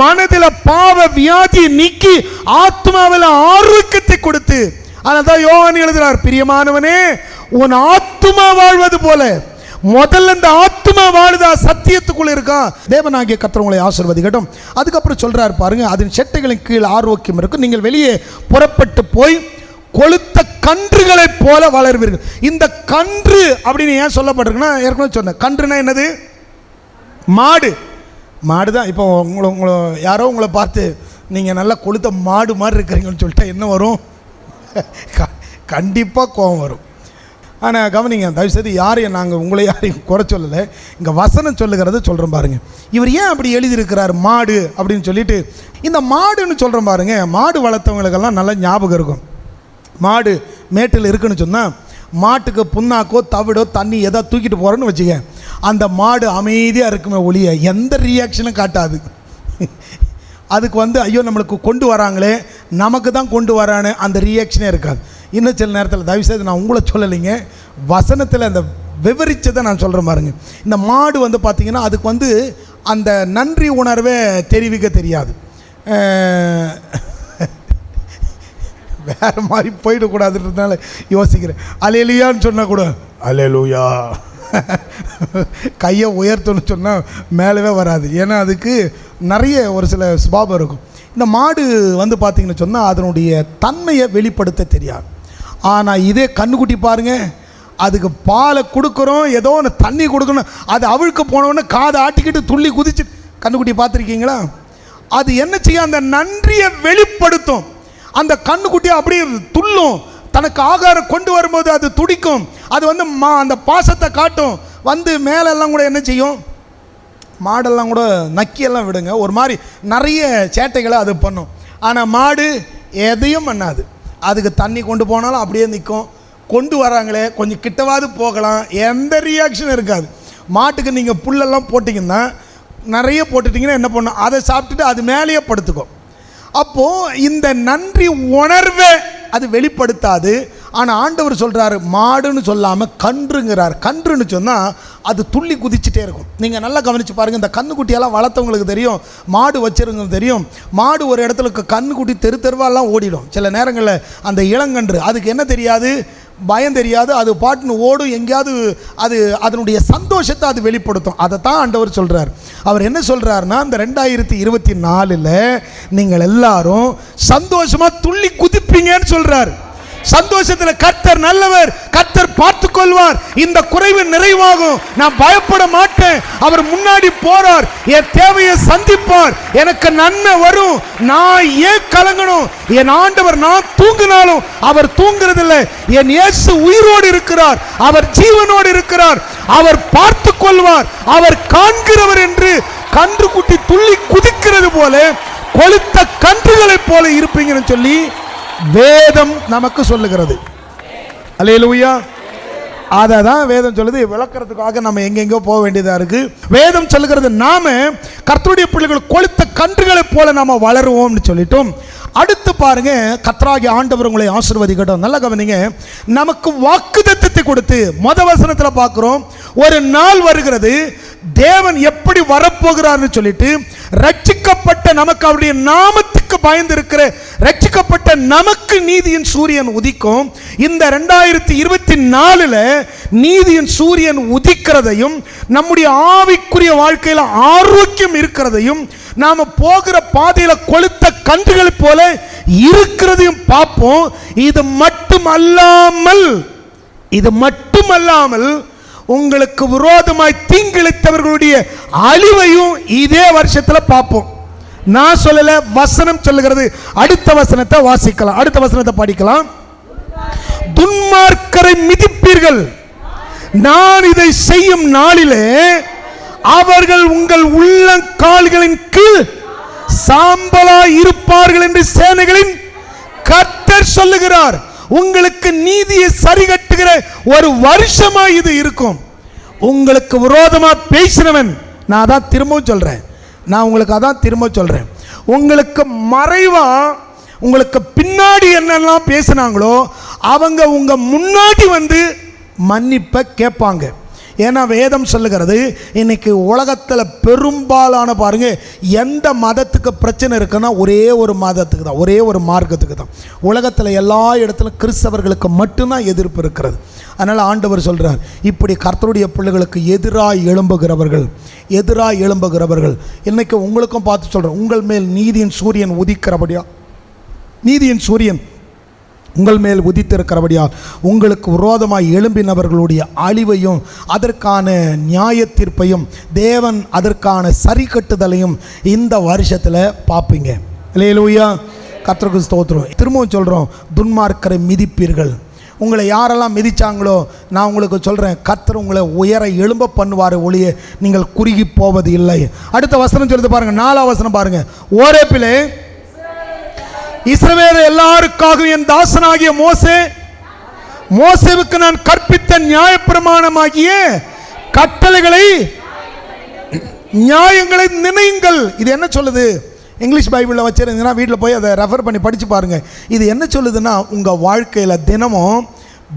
மனதில் பாவ வியாதியை நீக்கி ஆத்மாவில் ஆரோக்கியத்தை கொடுத்து. அதான் யோவான் எழுதுறார், பிரியமானவனே, உன் ஆத்மா வாழ்வது போல முதல்ல இந்த ஆத்மா வாழுதா, சத்தியத்துக்குள்ள இருக்கா. தேவனாகிய கர்த்தர் உங்களை ஆசீர்வதிக்கட்டும். அதுக்கப்புறம் சொல்றாரு பாருங்க, அதன் செட்டைகளின் கீழ் ஆரோக்கியம் இருக்கும், நீங்கள் வெளியே புறப்பட்டு போய் கொளுத்த கன்றுகளை போல வளர்வீர்கள். இந்த கன்று அப்படின்னு ஏன் சொல்லப்பட்டிருக்குன்னா, ஏற்கனவே சொன்னேன், கன்றுனா என்னது? மாடு. மாடு தான். இப்போ உங்களை யாரோ உங்களை பார்த்து நீங்கள் நல்லா கொளுத்த மாடு மாதிரி இருக்கிறீங்கன்னு சொல்லிட்டா என்ன வரும்? கண்டிப்பாக கோபம் வரும். ஆனால் கவனிங்க, தயவுசெய்து யாரையும் நாங்கள் உங்களை யாரையும் குறை சொல்லலை, இங்கே வசனம் சொல்லுகிறத சொல்கிறோம் பாருங்க. இவர் ஏன் அப்படி எழுதியிருக்கிறார் மாடு அப்படின்னு சொல்லிட்டு? இந்த மாடுன்னு சொல்கிறோம் பாருங்க, மாடு வளர்த்தவங்களுக்கெல்லாம் நல்லா ஞாபகம் இருக்கும். மாடு மேட்டில் இருக்குன்னு சொன்னால் மாட்டுக்கு புண்ணாக்கோ தவிடோ தண்ணி எதோ தூக்கிட்டு போகிறோன்னு வச்சுக்க, அந்த மாடு அமைதியாக இருக்குமே ஒழிய எந்த ரியாக்ஷனும் காட்டாது. அதுக்கு ஐயோ நம்மளுக்கு கொண்டு வராங்களே, நமக்கு தான் கொண்டு வரானு அந்த ரியாக்ஷனே இருக்காது. இன்னும் சில நேரத்தில் தயவுசெய்து நான் உங்களை சொல்லலைங்க, வசனத்தில் அந்த விவரித்ததை நான் சொல்கிறேன் பாருங்க. இந்த மாடு பார்த்திங்கன்னா அதுக்கு அந்த நன்றி உணர்வே தெரிவிக்க தெரியாது. வேறு மாதிரி போயிடக்கூடாதுன்றதுனால யோசிக்கிறேன். அல்லேலூயான்னு சொன்னால் கூட அல்லேலூயா கையை உயர்த்தணும்னு சொன்னால் மேலவே வராது. ஏன்னா அதுக்கு நிறைய ஒரு சில சுபாவம் இருக்கும். இந்த மாடு பார்த்திங்கன்னு சொன்னால் அதனுடைய தன்மையை வெளிப்படுத்த தெரியாது. ஆனால் இதே கண்ணுக்குட்டி பாருங்கள், அதுக்கு பாலை கொடுக்குறோம், ஏதோ ஒன்று தண்ணி கொடுக்கணும், அது அவிழ்க்க போனோன்னு காதை ஆட்டிக்கிட்டு துள்ளி குதிச்சு. கண்ணுக்குட்டி பார்த்துருக்கீங்களா? அது என்ன செய்யும்? அந்த நன்றியை வெளிப்படுத்தும். அந்த கண்ணுக்குட்டி அப்படியே துள்ளும். தனக்கு ஆகாரம் கொண்டு வரும்போது அது துடிக்கும். அது அந்த பாசத்தை காட்டும். மேலெல்லாம் கூட என்ன செய்யும்? மாடெல்லாம் கூட நக்கியெல்லாம் விடுங்க, ஒரு மாதிரி நிறைய சேட்டைகளை அது பண்ணும். ஆனால் மாடு எதையும் பண்ணாது. அதுக்கு தண்ணி கொண்டு போனாலும் அப்படியே நிற்கும். கொண்டு வராங்களே கொஞ்சம் கிட்டவாது போகலாம், எந்த ரியாக்ஷனும் இருக்காது. மாட்டுக்கு நீங்கள் புல்லெல்லாம் போட்டிங்கன்னா, நிறைய போட்டுட்டிங்கன்னா என்ன பண்ணும்? அதை சாப்பிட்டுட்டு அது மேலேயே படுத்துக்கும். அப்போது இந்த நன்றி உணர்வை அது வெளிப்படுத்தாது. ஆனால் ஆண்டவர் சொல்கிறாரு, மாடுன்னு சொல்லாமல் கன்றுங்கிறார். கன்றுன்னு சொன்னால் அது துள்ளி குதிச்சுட்டே இருக்கும். நீங்கள் நல்லா கவனித்து பாருங்கள், இந்த கன்றுக்குட்டியெல்லாம் வளர்த்தவங்களுக்கு தெரியும், மாடு வச்சிருங்களுக்கு தெரியும். மாடு ஒரு இடத்துல கன்றுக்குட்டி தெருவாலாம் ஓடிடும். சில நேரங்களில் அந்த இளங்கன்று அதுக்கு என்ன தெரியாது, பயம் தெரியாது, அது பாட்டுன்னு ஓடும். எங்கேயாவது அது அதனுடைய சந்தோஷத்தை அது வெளிப்படுத்தும். அதை தான் ஆண்டவர் சொல்கிறார். அவர் என்ன சொல்கிறாருன்னா, இந்த 2024 நீங்கள் எல்லாரும் சந்தோஷமாக துள்ளி குதிப்பீங்கன்னு சொல்கிறார். சந்தோஷத்தில் கர்த்தர் நல்லவர், கர்த்தர் பார்த்து கொள்வார், இந்த குறைவு நிறைவாகும், நான் பயப்பட மாட்டேன், அவர் முன்னாடி போறார், என் தேவையை சந்திப்பார், எனக்கு நன்மை வரும், நான் ஏன் கலங்கணும்? என் ஆண்டவர் நான் தூங்கினாலும் அவர் தூங்குறதில்லை. என் இயேசு உயிரோடு இருக்கிறார், அவர் ஜீவனோடு இருக்கிறார், அவர் பார்த்து கொள்வார், அவர் காண்கிறவர் என்று கன்றுக்குட்டி துள்ளி குதிக்கிறது போல கொளுத்த கன்றுகளைப் போல இருப்பீங்கன்னு சொல்லி வேதம் நமக்கு சொல்லுகிறது. அல்லேலூயா. அதை தான் வேதம் சொல்லுது. விளக்கிறதுக்காக நம்ம எங்கெங்கோ போக வேண்டியதாக இருக்கு. வேதம் சொல்லுகிறது, நாம கர்த்தருடைய பிள்ளைகள் கொளுத்த கன்றுகளைப் போல நாம வளருவோம்னு சொல்லிட்டோம். அடுத்து பாருங்க, கர்த்தராகிய ஆண்டவர் உங்களை ஆசீர்வதிக்கட்டும். நல்லா கவனிங்க, நமக்கு வாக்குத்தத்தத்தை கொடுத்து வசனத்தில் பார்க்கிறோம், ஒரு நாள் வருகிறது தேவன் எப்படி வரப்போகிறார்னு சொல்லிட்டு ரட்சிக்கப்பட்ட நமக்கு, அவருடைய நாமத்துக்கு பயந்து இருக்கிற ரட்சிக்கப்பட்ட நமக்கு நீதியின் சூரியன் உதிக்கும். இந்த 2024 நீதியின் சூரியன் உதிக்கிறதையும் நம்முடைய ஆவிக்குரிய வாழ்க்கையில் ஆரோக்கியம் இருக்கிறதையும் நாம போகிற பாதையில கொளுத்த கன்றுகள் போல இருக்கிறதையும் பார்ப்போம். இது மட்டுமல்லாமல் உங்களுக்கு விரோதமாய் தீங்கிழைத்தவர்களுடைய அழிவையும் இதே வருஷத்தில் பார்ப்போம். நான் சொல்லல, வசனம் சொல்லுகிறது. அடுத்த வசனத்தை வாசிக்கலாம், அடுத்த வசனத்தை படிக்கலாம். துன்மார்க்கரை மிதிப்பீர்கள், நான் இதை செய்யும் நாளிலே அவர்கள் உங்கள் உள்ளங்கால்களின் கீழ் சாம்பலாய் இருப்பார்கள் என்று சேனைகளின் கர்த்தர் சொல்லுகிறார். உங்களுக்கு நீதியை சரிகட்டுகிற ஒரு வருஷமா இது இருக்கும். உங்களுக்கு விரோதமா பேசினவன், நான் அதான் திரும்ப சொல்றேன், உங்களுக்கு அதான் திரும்ப சொல்றேன், உங்களுக்கு மறைவா உங்களுக்கு பின்னாடி என்னெல்லாம் பேசினாங்களோ அவங்க உங்க முன்னாடி வந்து மன்னிப்பை கேட்பாங்க. ஏன்னா வேதம் சொல்லுகிறது, இன்னைக்கு உலகத்தில் பெரும்பாலான பாருங்க, எந்த மதத்துக்கு பிரச்சனை இருக்குன்னா ஒரே ஒரு மதத்துக்கு தான், ஒரே ஒரு மார்க்கத்துக்கு தான். உலகத்தில் எல்லா இடத்துலையும் கிறிஸ்தவர்களுக்கு மட்டும்தான் எதிர்ப்பு இருக்கிறது. அதனால் ஆண்டவர் சொல்கிறார், இப்படி கர்த்தருடைய பிள்ளைகளுக்கு எதிராக எழும்புகிறவர்கள் இன்னைக்கு உங்களுக்கும் பார்த்து சொல்கிறேன், உங்கள் மேல் நீதியின் சூரியன் உதிக்கிறபடியா, நீதியின் சூரியன் உங்கள் மேல் உதித்திருக்கிறபடியால் உங்களுக்கு விரோதமாய் எழும்பினவர்களுடைய அழிவையும் அதற்கான நியாய தீர்ப்பையும் தேவன் அதற்கான சரி கட்டுதலையும் இந்த வருஷத்தில் பார்ப்பீங்க. அல்லேலூயா, கர்த்தருக்கு ஸ்தோத்திரம். திரும்பவும் சொல்கிறோம், துன்மார்க்கரை மிதிப்பீர்கள். உங்களை யாரெல்லாம் மிதிச்சாங்களோ நான் உங்களுக்கு சொல்கிறேன், கர்த்தர் உங்களை உயர எழும்ப பண்ணுவார் ஒளிய நீங்கள் குறுகி போவது இல்லை. அடுத்த வசனம் சொல்லுது பாருங்கள், 4ஆம் வசனம் பாருங்கள். ஓரேபிலே இஸ்ரவேல் எல்லாருக்காகவும் என் தாசனாகிய மோசேவுக்கு நான் கற்பித்த நியாயப்பிரமாணமாகிய நியாயங்களை நினையுங்கள். இது என்ன சொல்லுது? இங்கிலீஷ் பைபிளில் வச்சிருந்தீங்கன்னா வீட்டில் போய் அதை ரெஃபர் பண்ணி படித்து பாருங்கள். இது என்ன சொல்லுதுன்னா, உங்கள் வாழ்க்கையில் தினமும்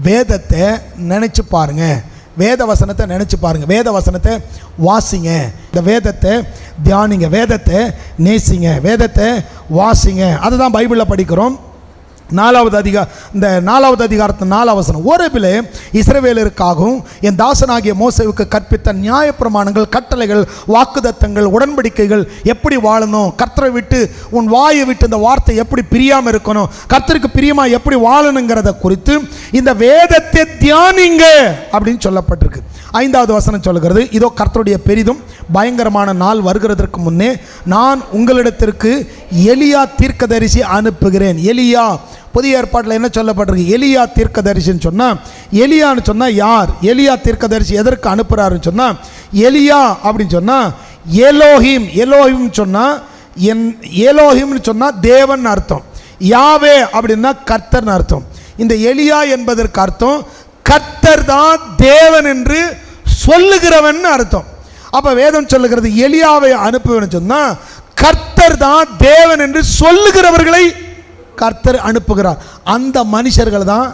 வேதத்தை நினச்சி பாருங்கள், வேத வசனத்தை நினச்சி பாருங்கள், வேத வசனத்தை வாசிங்க, இந்த வேதத்தை தியானிங்க, வேதத்தை நேசிங்க, வேதத்தை வாசிங்க. அதுதான் பைபிளில் படிக்கிறோம். 4வது அதிகாரத்தின் 4ஆம் வசனம். ஓரேபிலே இஸ்ரவேலருக்காகவும் என் தாசனாகிய மோசேவுக்கு கற்பித்த நியாயப்பிரமாணங்கள், கட்டளைகள், வாக்குத்தத்தங்கள், உடன்படிக்கைகள், எப்படி வாழணும், கர்த்தரை விட்டு உன் வாயை விட்டு இந்த வார்த்தை எப்படி பிரியாமல் இருக்கணும், கர்த்தருக்கு பிரியமா எப்படி வாழணுங்கிறத குறித்து இந்த வேதத்தை தியானிங்க அப்படின்னு சொல்லப்பட்டிருக்கு. 5வது வசனம் சொல்லுகிறது, இதோ கர்த்தருடைய பெரிதும் பயங்கரமான நாள் வருகிறதற்கு முன்னே நான் உங்களிடத்திற்கு எலியா தீர்க்கதரிசி அனுப்புகிறேன். எலியா புதிய ஏற்பாட்டில் என்ன சொல்லப்பட்டிருக்கு? எலியா தீர்க்கதரிசின்னு சொன்னால், எலியான்னு சொன்னால் யார்? எலியா தீர்க்கதரிசி எதற்கு அனுப்புகிறாருன்னு சொன்னால், எலியா அப்படின்னு சொன்னால் எலோஹிம் சொன்னால் எலோஹிம்னு சொன்னால் தேவன் அர்த்தம், யாவே அப்படின்னா கர்த்தர்னு அர்த்தம். இந்த எலியா என்பதற்கு அர்த்தம் கர்த்தர் தான் தேவன் என்று சொல்லுகிறவன் அர்த்தம். அப்ப வேதம் சொல்லுகிறது, எலியாவை அனுப்புவேன்னு சொன்னா கர்த்தர் தான் தேவன் என்று சொல்லுகிறவர்களை கர்த்தர் அனுப்புகிறார். அந்த மனுஷர்கள் தான்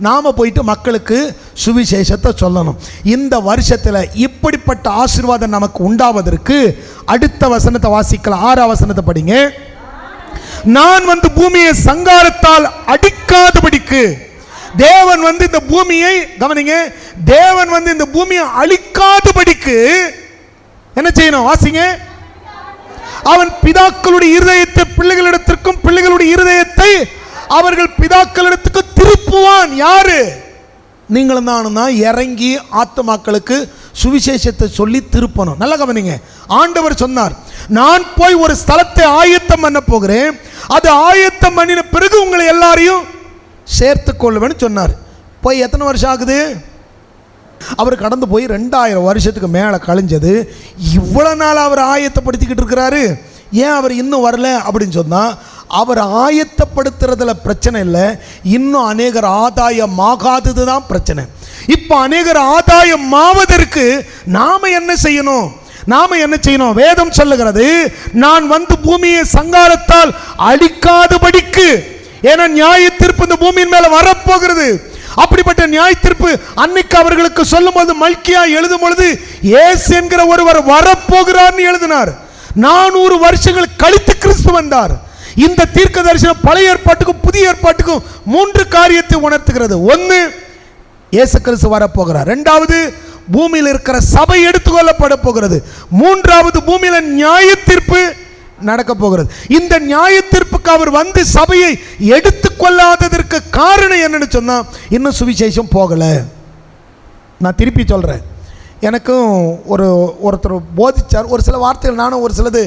நாம போயிட்டு மக்களுக்கு சுவிசேஷத்தை சொல்லணும். இந்த வருஷத்தில் இப்படிப்பட்ட ஆசீர்வாதம் நமக்கு உண்டாவதற்கு அடுத்த வசனத்தை வாசிக்கலாம். 6ஆம் வசனத்தை படிங்க. நான் வந்து பூமியை சங்காரத்தால் அடிக்காதபடிக்கு, தேவன் வந்து இந்த பூமியை கவனிங்க, தேவன் வந்து இந்த பூமியை அழிக்காதபடிக்கு என்ன செய்யணும்? வாசிங்க. அவன் பிதாக்களுடைய இருதயத்தை பிள்ளைகளிடத்திற்கும் பிள்ளைகளுடைய இருதயத்தை அவர்கள் பிதாக்களிடத்துக்கு திருப்புவான். யாரு? நீங்களும் நானும் தான் இறங்கி ஆத்துமாக்களுக்கு சுவிசேஷத்தை சொல்லி திருப்பணும். நல்லா கவனிங்க. ஆண்டவர் சொன்னார், நான் போய் ஒரு ஸ்தலத்தை ஆயத்தம் பண்ண போகிறேன், அது ஆயத்தம் பண்ணின பிறகு உங்களை எல்லாரையும் சேர்த்து கொள்ளுவேன்னு சொன்னார். போய் எத்தனை வருஷம் ஆகுது? அவர் கடந்து போய் 2000 வருஷத்துக்கு மேலே கழிஞ்சது. இவ்வளோ நாள் அவர் ஆயத்தப்படுத்திக்கிட்டு இருக்கிறாரு. ஏன் அவர் இன்னும் வரல அப்படின்னு சொன்னால், அவர் ஆயத்தப்படுத்துறதுல பிரச்சனை இல்லை, இன்னும் அநேகர் ஆதாயமாகாதது தான் பிரச்சனை. இப்போ அநேகர் ஆதாயமாவதற்கு நாம் என்ன செய்யணும்? வேதம் சொல்லுகிறது, நான் வந்து பூமியை சங்காரத்தால் அழிக்காதபடிக்கு, ஏன்னா நியாய தீர்ப்பு இந்த பூமியின் மேல வரப்போகிறது. அப்படிப்பட்ட நியாய தீர்ப்பு அன்னைக்கு அவர்களுக்கு சொல்லும் போது மல்கியா எழுதும் பொழுது இயேசு என்கிற ஒருவர் வரப்போகிறார் எழுதினார். 400 வருஷங்கள் கழித்து கிறிஸ்து வந்தார். இந்த தீர்க்க தரிசனம் பழைய ஏற்பாட்டுக்கும் புதிய ஏற்பாட்டுக்கும் 3 காரியத்தை உணர்த்துகிறது. 1, இயேசு கிறிஸ்து வரப்போகிறார். 2வது, பூமியில் இருக்கிற சபை எடுத்துக்கொள்ளப்பட போகிறது. 3வது, பூமியில நியாய தீர்ப்பு நடக்க போகிறது. இந்த நியாய தீர்ப்புக்கு அவர் வந்து சபையை எடுத்துக்கொள்ளாததற்கு காரணம் என்னன்னு சொன்னா, இன்னும் சுவிசேஷம் போகல. நான் திருப்பி சொல்றேன், எனக்கும் ஒருத்தர் போதிச்சார். ஒரு சில வார்த்தைகள் நானும் ஒரு சிலது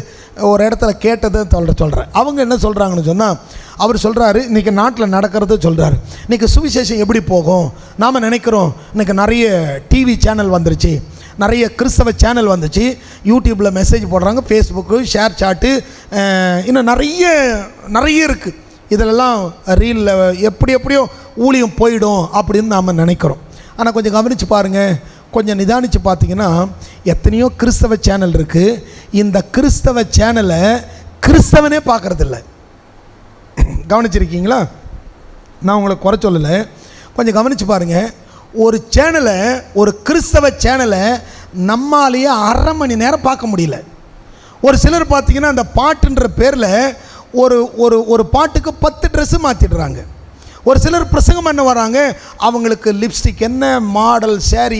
ஒரு இடத்துல கேட்டது சொல்கிறேன். அவங்க என்ன சொல்கிறாங்கன்னு சொன்னால், அவர் சொல்கிறாரு, இன்றைக்கி நாட்டில் நடக்கிறது சொல்கிறாரு. இன்றைக்கி சுவிசேஷம் எப்படி போகும்? நாம் நினைக்கிறோம் இன்றைக்கி நிறைய டிவி சேனல் வந்துருச்சு, நிறைய கிறிஸ்தவ சேனல் வந்துச்சு, யூடியூப்பில் மெசேஜ் போடுறாங்க, ஃபேஸ்புக்கு ஷேர் சாட்டு, இன்னும் நிறைய இருக்குது. இதிலெல்லாம் ரீலில் எப்படியோ ஊழியம் போயிடும் அப்படின்னு நாம் நினைக்கிறோம். ஆனால் கொஞ்சம் கவனித்து பாருங்கள், கொஞ்சம் நிதானித்து பார்த்தீங்கன்னா எத்தனையோ கிறிஸ்தவ சேனல் இருக்குது. இந்த கிறிஸ்தவ சேனலை கிறிஸ்தவனே பார்க்கறதில்ல. கவனிச்சிருக்கீங்களா? நான் உங்களை குறை சொல்லலை, கொஞ்சம் கவனித்து பாருங்கள். ஒரு சேனலை, ஒரு கிறிஸ்தவ சேனலை நம்மாலேயே அரை மணி நேரம் பார்க்க முடியல. ஒரு சிலர் பார்த்தீங்கன்னா அந்த பாட்டுன்ற பேரில் ஒரு பாட்டுக்கு 10 ட்ரெஸ்ஸு மாற்றிடுறாங்க. ஒரு சிலர் பிரசங்கம் பண்ண வராங்க, அவங்களுக்கு லிப்ஸ்டிக் என்ன, மாடல் சேரீ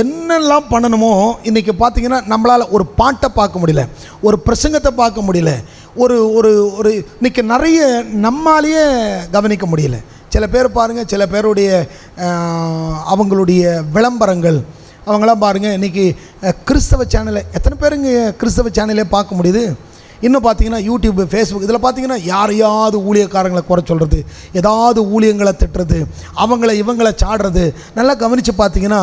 என்னெல்லாம் பண்ணணுமோ இன்றைக்கி பார்த்திங்கன்னா நம்மளால் ஒரு பாட்டை பார்க்க முடியல, ஒரு பிரசங்கத்தை பார்க்க முடியல, ஒரு ஒரு ஒரு இன்றைக்கி நிறைய நம்மாலேயே கவனிக்க முடியல. சில பேர் பாருங்கள், சில பேருடைய அவங்களுடைய விளம்பரங்கள் அவங்களாம் பாருங்கள். இன்றைக்கி கிறிஸ்தவ சேனலை எத்தனை பேருங்க கிறிஸ்தவ சேனலே பார்க்க முடியுது? இன்னும் பார்த்தீங்கன்னா யூடியூப், ஃபேஸ்புக் இதில் பார்த்தீங்கன்னா யாரையாவது ஊழியக்காரங்களை குறை சொல்கிறது, ஏதாவது ஊழியங்களை திட்டுறது, இவங்களை சாடுறது. நல்லா கவனித்து பார்த்தீங்கன்னா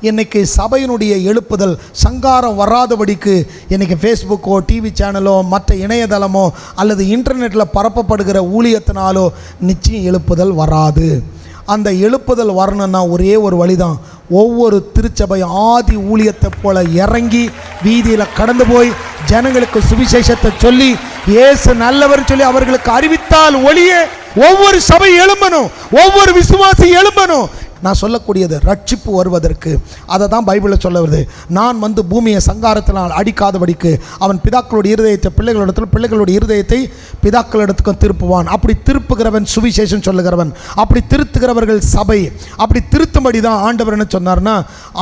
இன்றைக்கி சபையினுடைய எழுப்புதல் சங்காரம் வராதபடிக்கு இன்றைக்கி ஃபேஸ்புக்கோ, டிவி சேனலோ, மற்ற இணையதளமோ அல்லது இன்டர்நெட்டில் பரப்பப்படுகிற ஊழியத்தினாலோ நிச்சயம் எழுப்புதல் வராது. அந்த எழுப்புதல் வரணும்னா ஒரே ஒரு வழிதான், ஒவ்வொரு திருச்சபை ஆதி ஊழியத்தை போல இறங்கி வீதியில் கடந்து போய் ஜனங்களுக்கு சுவிசேஷத்தை சொல்லி இயேசு நல்லவர் சொல்லி அவர்களுக்கு அறிவித்தால் ஒழிய ஒவ்வொரு சபை எழும்பணும், ஒவ்வொரு விசுவாசி எழும்பணும். நான் சொல்லக்கூடியது ரட்சிப்பு வருவதற்கு. அதை தான் பைபிளில் சொல்ல வருது. நான் வந்து பூமியை சங்காரத்தினால் அடிக்காதபடிக்கு அவன் பிதாக்களுடைய இருதயத்தை பிள்ளைகளிடத்தில், பிள்ளைகளுடைய இருதயத்தை பிதாக்களிடத்துக்கும் திருப்புவான். அப்படி திருப்புகிறவன் சுவிசேஷம் சொல்லுகிறவன், அப்படி திருத்துகிறவர்கள் சபை. அப்படி திருத்தும்படி தான் ஆண்டவர் என்ன சொன்னார்னா,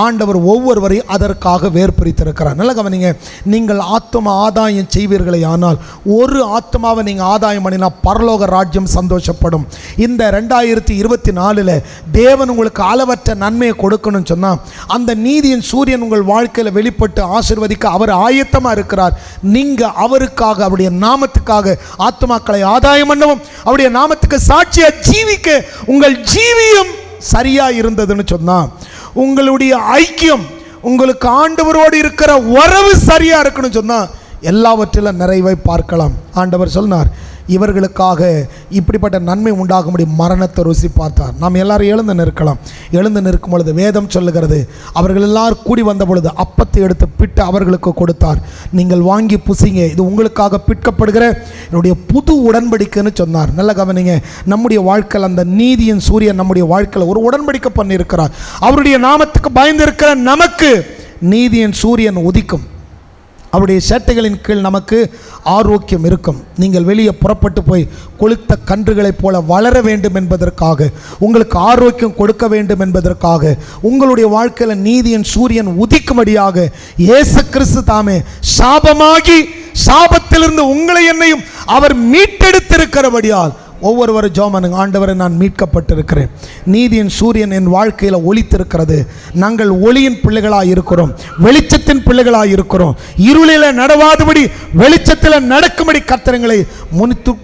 ஆண்டவர் ஒவ்வொருவரையும் அதற்காக வேர்பிரித்திருக்கிறார். நல்ல கவனிங்க, நீங்கள் ஆத்மா ஆதாயம் செய்வீர்களே ஆனால், ஒரு ஆத்மாவை நீங்கள் ஆதாயம் பண்ணினா பரலோக ராஜ்யம் சந்தோஷப்படும். இந்த 2024 தேவன் உங்களுக்கு அளவற்ற நன்மையை கொடுக்கணும்னு சொன்னால், அந்த நீதியின் சூரியன் உங்கள் வாழ்க்கையில் வெளிப்பட்டு ஆசீர்வதிக்க அவர் ஆயத்தமாக இருக்கிறார். நீங்கள் அவருக்காக, அவருடைய நாமத்துக்காக ஆத்மாக்களை ஆதாயம் பண்ணவும், அவருடைய நாமத்துக்கு சாட்சியாக ஜீவிக்க உங்கள் ஜீவியம் சரியாக இருந்ததுன்னு சொன்னால், உங்களுடைய ஐக்கியம், உங்களுக்கு ஆண்டவரோடு இருக்கிற உறவு சரியாக இருக்குன்னு சொன்னால் எல்லாவற்றிலும் நிறைவை பார்க்கலாம். ஆண்டவர் சொன்னார், இவர்களுக்காக இப்படிப்பட்ட நன்மை உண்டாகும்படி மரணத்தை ருசி பார்த்தார். நாம் எல்லாரும் எழுந்து நிற்கலாம். எழுந்து நிற்கும் பொழுது வேதம் சொல்லுகிறது, அவர்கள் எல்லாரும் கூடி வந்த பொழுது அப்பத்தை எடுத்து பிட்டு அவர்களுக்கு கொடுத்தார். நீங்கள் வாங்கி புசிங்க, இது உங்களுக்காக பிற்கப்படுகிற என்னுடைய புது உடன்படிக்கைன்னு சொன்னார். நல்ல கவனிங்க, நம்முடைய வாழ்க்கையில் அந்த நீதியின் சூரியன் நம்முடைய வாழ்க்கையில் ஒரு உடன்படிக்கை பண்ணியிருக்கிறார். அவருடைய நாமத்துக்கு பயந்திருக்கிற நமக்கு நீதியின் சூரியன் உதிக்கும். அவருடைய சேட்டைகளின் கீழ் நமக்கு ஆரோக்கியம் இருக்கும். நீங்கள் வெளியே புறப்பட்டு போய் கொளுத்த கன்றுகளைப் போல வளர வேண்டும் என்பதற்காக, உங்களுக்கு ஆரோக்கியம் கொடுக்க வேண்டும் என்பதற்காக, உங்களுடைய வாழ்க்கையில் நீதியின் சூரியன் உதிக்கும்படியாக இயேசு கிறிஸ்து தாமே சாபமாகி சாபத்திலிருந்து உங்களை என்னையும் அவர் மீட்டெடுத்திருக்கிறபடியால் ஒவ்வொருவரும் ஜெபம், ஆண்டவரை நான் மீட்கப்பட்டிருக்கிறேன், நீதியின் சூரியன் என் வாழ்க்கையில் ஒளித்திருக்கிறது, நாங்கள் ஒளியின் பிள்ளைகளாக இருக்கிறோம், வெளிச்சத்தின் பிள்ளைகளாக இருக்கிறோம், இருளில் நடவாதபடி வெளிச்சத்தில் நடக்கும்படி கர்த்தரங்களை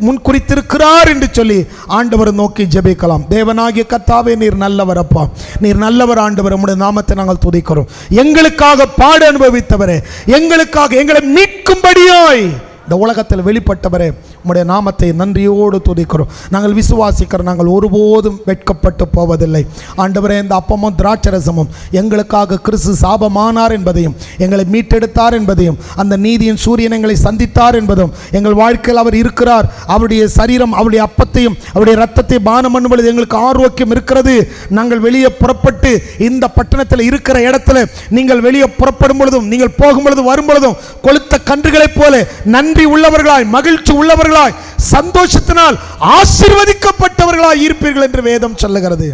முன்குறித்திருக்கிறார் என்று சொல்லி ஆண்டவரை நோக்கி ஜெபிக்கலாம். தேவனாகிய கர்த்தாவே, நீர் நல்லவர் அப்பா, நீர் நல்லவர் ஆண்டவர், உம்முடைய நாமத்தை நாங்கள் துதிக்கிறோம். எங்களுக்காக பாடு அனுபவித்தவரே, எங்களுக்காக எங்களை மீட்கும்படியாய் இந்த உலகத்தில் வெளிப்பட்டவரே, உம்முடைய நாமத்தை நன்றியோடு துதிக்கிறோம். நாங்கள் விசுவாசிக்கிறோம், நாங்கள் ஒருபோதும் வெட்கப்பட்டு போவதில்லை. ஆண்டவரே, இந்த அப்பமும் திராட்சரசமும் எங்களுக்காக கிறிஸ்து சாபமானார் என்பதையும், எங்களை மீட்டெடுத்தார் என்பதையும், அந்த நீதியின் சூரியன் எங்களை சந்தித்தார் என்பதும், எங்கள் வாழ்க்கையில் அவர் இருக்கிறார், அவருடைய சரீரம், அவருடைய அப்பத்தையும் அவருடைய ரத்தத்தை பானம் பண்ணும் பொழுது எங்களுக்கு ஆரோக்கியம் இருக்கிறது. நாங்கள் வெளியே புறப்பட்டு இந்த பட்டணத்தில் இருக்கிற இடத்துல நீங்கள் வெளியே புறப்படும் பொழுதும், நீங்கள் போகும் பொழுதும் வரும் பொழுதும் கொளுத்த கன்றுகளைப் போல நன்றி உள்ளவர்களாய், மகிழ்ச்சி உள்ளவர்களாய், சந்தோஷத்தினால் ஆசீர்வதிக்கப்பட்டவர்களாய் இருப்பீர்கள் என்று வேதம் சொல்லுகிறது.